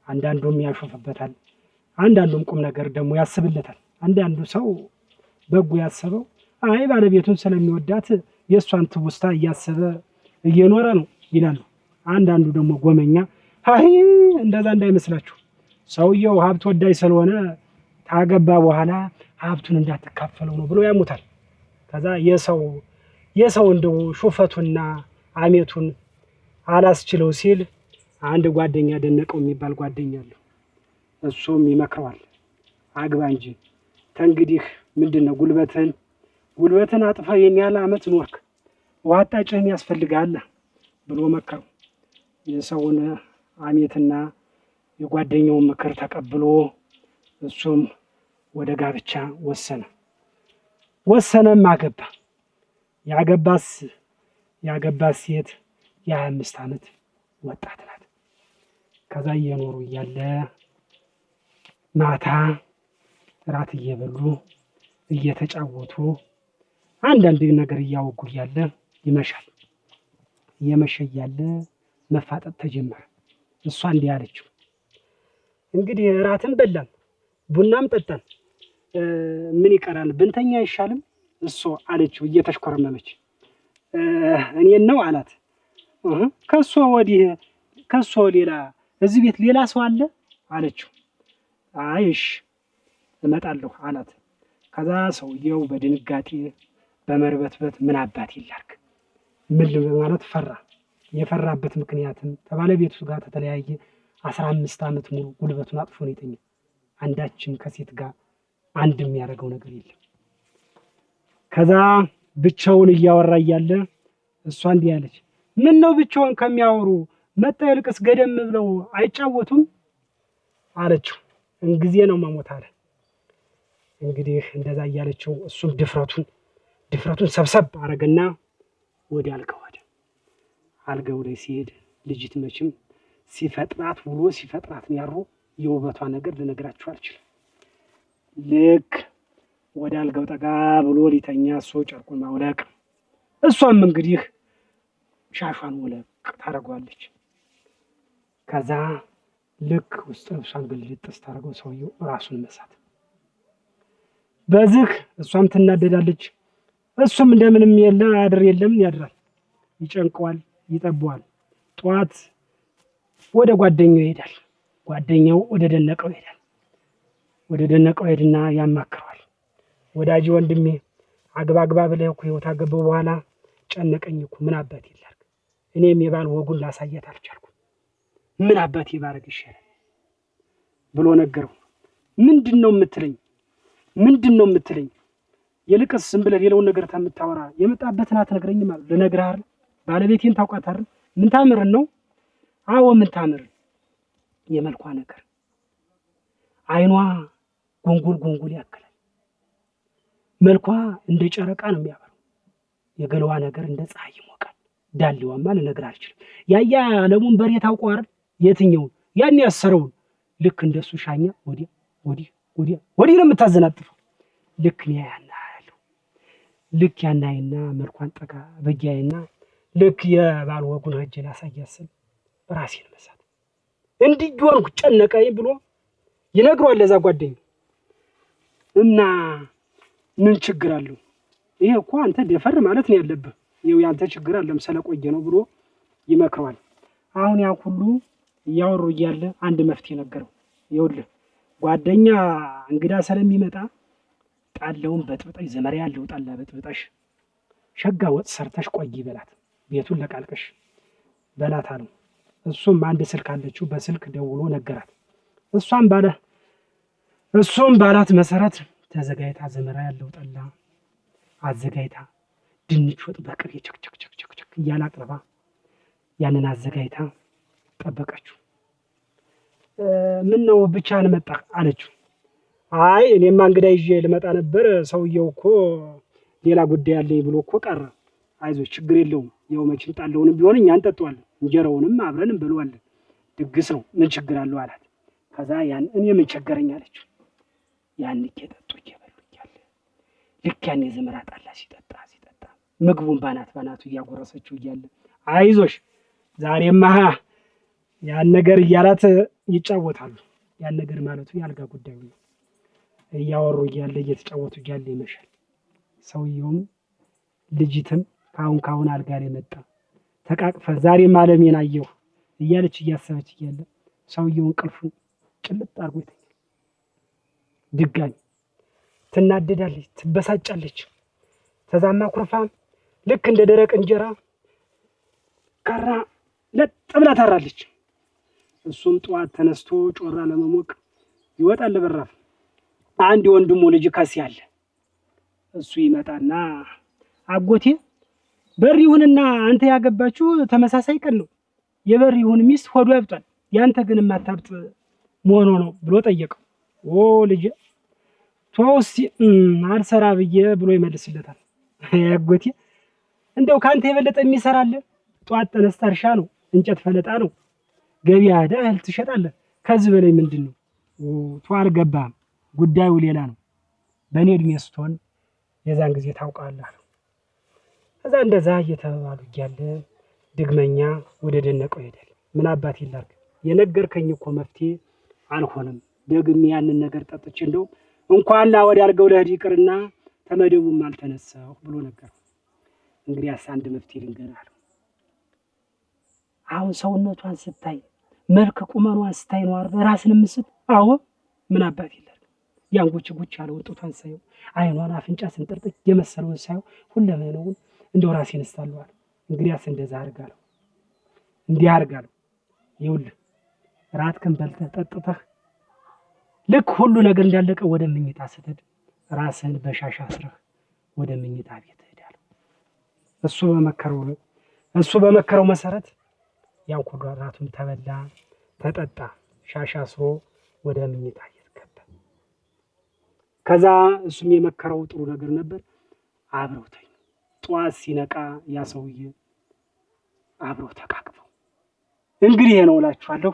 አንዳንዱም ያሾፍበታል፣ አንዳንዱም ቁም ነገር ደግሞ ያስብለታል። አንዳንዱ ሰው በጎ ያሰበው አይ ባለቤቱን ስለሚወዳት የእሷን ትውስታ እያሰበ እየኖረ ነው ይላሉ። አንዳንዱ ደግሞ ጎመኛ አይ እንደዛ እንዳይመስላችሁ ሰውየው ሀብት ወዳይ ስለሆነ ታገባ በኋላ ሀብቱን እንዳትካፈለው ነው ብሎ ያሙታል። ከዛ የሰው እንደው ሹፈቱና አሜቱን አላስችለው ሲል አንድ ጓደኛ ደነቀው የሚባል ጓደኛ አለው። እሱም ይመክረዋል አግባ እንጂ ተንግዲህ ምንድነው ጉልበትን አጥፋ የሚያለ አመት ኖርክ ዋጣጭህን ያስፈልጋል ብሎ መከረው። የሰውን አሜትና የጓደኛውን ምክር ተቀብሎ እሱም ወደ ጋብቻ ወሰነም አገባ። ያገባት ሴት የ25 ዓመት ወጣት ናት። ከዛ እየኖሩ እያለ ማታ ራት እየበሉ እየተጫወቱ አንዳንድ ነገር እያወጉ እያለ ይመሻል። እየመሸ እያለ መፋጠጥ ተጀመረ። እሷ እንዲህ አለችው፣ እንግዲህ ራትን በላን ቡናም ጠጣን ምን ይቀራል ብንተኛ አይሻልም እሱ አለችው እየተሽኮረመመች። እኔን ነው አላት። ከሱ ሌላ እዚህ ቤት ሌላ ሰው አለ አለችው። አይሽ እመጣለሁ አላት። ከዛ ሰውየው በድንጋጤ በመርበትበት ምን አባት ይላርክ ምን ማለት ፈራ። የፈራበት ምክንያትም ከባለቤቱ ጋር ተተለያየ 15 ዓመት ሙሉ ጉልበቱን አጥፎ ነው የተኛ። አንዳችም ከሴት ጋር አንድ የሚያደርገው ነገር የለም። ከዛ ብቻውን እያወራ እያለ እሷ እንዲህ አለች፣ ምን ነው ብቻውን ከሚያወሩ መጣ ይልቅስ ገደም ብለው አይጫወቱም አለችው። እንጊዜ ነው መሞት አለ። እንግዲህ እንደዛ እያለችው እሱም ድፍረቱን ሰብሰብ አረገና ወደ አልጋው ላይ ሲሄድ ልጅት መቼም ሲፈጥራት ውሎ ሲፈጥራት ነው ያሮ የውበቷ ነገር ልነግራችሁ አልችልም። ልክ ወደ አልጋው ጠጋ ብሎ ሊተኛ እሱ ጨርቁን ማውለቅ፣ እሷም እንግዲህ ሻሿን ወለቅ ታደርገዋለች። ከዛ ልክ ውስጥ ልብሷን ግልጥ ስታደርገው ሰውየው ራሱን መሳት። በዚህ እሷም ትናደዳለች። እሱም እንደምንም የለ አድር የለም ያድራል። ይጨንቀዋል፣ ይጠበዋል። ጠዋት ወደ ጓደኛው ይሄዳል። ጓደኛው ወደ ደነቀው ይሄዳል። ወደ ደነቀው ሄድና ያማክረዋል። ወዳጅ ወንድሜ አግባ ብለህ እኮ ህይወት አገባው በኋላ ጨነቀኝ እኮ ምን አባቴ ላድርግ? እኔም የባል ወጉን ላሳየት አልቻልኩም። ምን አባቴ ባረግ ይሻላል ብሎ ነገረው። ምንድነው የምትለኝ? የልቅስ ዝም ብለህ ሌላውን ነገር ታምታወራ የመጣበትን አትነግረኝም አሉ። ልነግርህ አይደል? ባለቤቴን ታውቃት አይደል? ምን ታምርን ነው? አዎ ምን ታምርን? የመልኳ ነገር አይኗ ጎንጎል ያክላል። መልኳ እንደ ጨረቃ ነው የሚያበራው። የገለዋ ነገር እንደ ፀሐይ ይሞቃል። ዳሌዋማ ልነግርህ አልችልም። ያያ ለሙን በሬ ታውቀው አይደል? የትኛውን? ያን ያሰረውን ልክ እንደሱ ሻኛ ወዲህ ነው የምታዘናጥፈው። ልክ ነው ያናያለሁ። ልክ ያናይና መልኳን ጠጋ በጊያይና ልክ የባል ወጉን ሄጄ ላሳያስል ራሴን መሳት እንዲህ ሆንኩ ጨነቀኝ ብሎ ይነግሯል ለዛ ጓደኛው። እና ምን ችግር አለው? ይሄ እኮ አንተ ደፈር ማለት ነው ያለብህ። ይኸው ያንተ ችግር አለም ስለቆየ ነው ብሎ ይመክረዋል። አሁን ያ ሁሉ እያወሩ እያለ አንድ መፍትሄ ነገረው። ይኸውልህ ጓደኛ እንግዳ ስለሚመጣ ጣለውን በጥብጠሽ ዘመሪ ያለው ጣላ በጥብጠሽ ሸጋ ወጥ ሰርተሽ ቆይ በላት፣ ቤቱን ለቃልቀሽ በላት አለው። እሱም አንድ ስልክ አለችው፣ በስልክ ደውሎ ነገራት። እሱም ባላት መሰረት ተዘጋይታ ዘመራ ያለው ጠላ አዘጋይታ ድንች ወጥ በቅቤ ቸክ እያለ አቅርባ ያንን አዘጋይታ ጠበቀችው። ምን ነው ብቻህን መጣህ አለችው። አይ እኔማ እንግዳ ይዤ ልመጣ ነበር፣ ሰውየው እኮ ሌላ ጉዳይ አለኝ ብሎ እኮ ቀረ። አይዞህ ችግር የለውም፣ ያው መቼም ጣለውንም ቢሆን እኛ እንጠጣዋለን፣ እንጀራውንም አብረን እንበለዋለን፣ ድግስ ነው ምን ችግር አለው አላት። ከዛ እኔ ምን ቸገረኝ አለችው። ያን እየጠጡ እየበሉ እያለ ልክ ያን የዘመራ ጣላ ሲጠጣ ምግቡን ባናቱ እያጎረሰችው እያለ አይዞሽ ዛሬማ ያን ነገር እያላት ይጫወታሉ። ያን ነገር ማለቱ ያልጋ ጉዳዩ ነው። እያወሩ እያለ እየተጫወቱ እያለ ይመሻል። ሰውየውም ልጅትም ካሁን አልጋ ላይ መጣ። ተቃቅፈ ዛሬም ዓለሜን አየሁ እያለች እያሰበች እያለ ሰውየውን ቅልፉን ጭልጥ አድርጎ ይተኛል። ድጋሚ ትናደዳለች፣ ትበሳጫለች። ተዛማ ኩርፋ ልክ እንደ ደረቅ እንጀራ ካራ ለጥ ብላ ታራለች። እሱም ጠዋት ተነስቶ ጮራ ለመሞቅ ይወጣል ለበራፍ። አንድ ወንድሙ ልጅ ከስ ያለ እሱ ይመጣና አጎቴ በሪሁንና አንተ ያገባችሁ ተመሳሳይ ቀን ነው፣ የበሪሁን ሚስት ሆዱ ያብጣል፣ ያንተ ግን ማታብጥ መሆኑ ነው ብሎ ጠየቀው። ልጅ ቶስ አልሰራ ብዬ ብሎ ይመልስለታል። አጎቴ እንደው ካንተ የበለጠ የሚሰራለ? ጧት ተነስታ እርሻ ነው፣ እንጨት ፈለጣ ነው፣ ገበያ ሄደህ እህል ትሸጣለህ። ከዚህ በላይ ምንድን ነው? አልገባህም፣ ጉዳዩ ሌላ ነው። በእኔ እድሜ ስትሆን የዛን ጊዜ ታውቃለህ። ከዛ እንደዛ እየተባባሉ እያለ ድግመኛ ወደ ደነቀው ይሄዳል። ምን አባት ይላርግ? የነገርከኝ እኮ መፍትሄ አልሆነም። ደግሜ ያንን ነገር ጠጥቼ እንደው እንኳን ወደ አልገው ለህድ ይቅርና ተመደቡም አልተነሳሁ ብሎ ነገር። እንግዲህ አንድ መፍትሄ ልንገርህ። አሁን ሰውነቷን ስታይ መልክ ቁመኗን ስታይ ነው አይደል ራስን ምስል? አዎ ምን አባት ይላል? ያንጎች ጉች ያለው ወጣቷን ሳይው አይኗን አፍንጫ ስንጥርጥቅ የመሰለውን ሳይው ሁለመናውን እንደው ራሴን እስታለዋል። እንግዲያስ እንደዛ አርጋለሁ፣ እንዲህ አርጋለሁ። ይኸውልህ ራትክን በልተህ ጠጥተህ ልክ ሁሉ ነገር እንዳለቀ ወደ መኝታ ስትሄድ ራስህን በሻሽ አስረህ ወደ መኝታ ቤት ሄዳለሁ። እሱ በመከረው መሰረት ያን ሁሉ ራቱን ተበላ ተጠጣ፣ ሻሽ አስሮ ወደ መኝታ ቤት ገባ። ከዛ እሱም የመከረው ጥሩ ነገር ነበር። አብረው ተኙ። ጠዋት ሲነቃ ያ ሰውዬ አብረው ተቃቅፈው እንግዲህ ይሄ ነው እላችኋለሁ።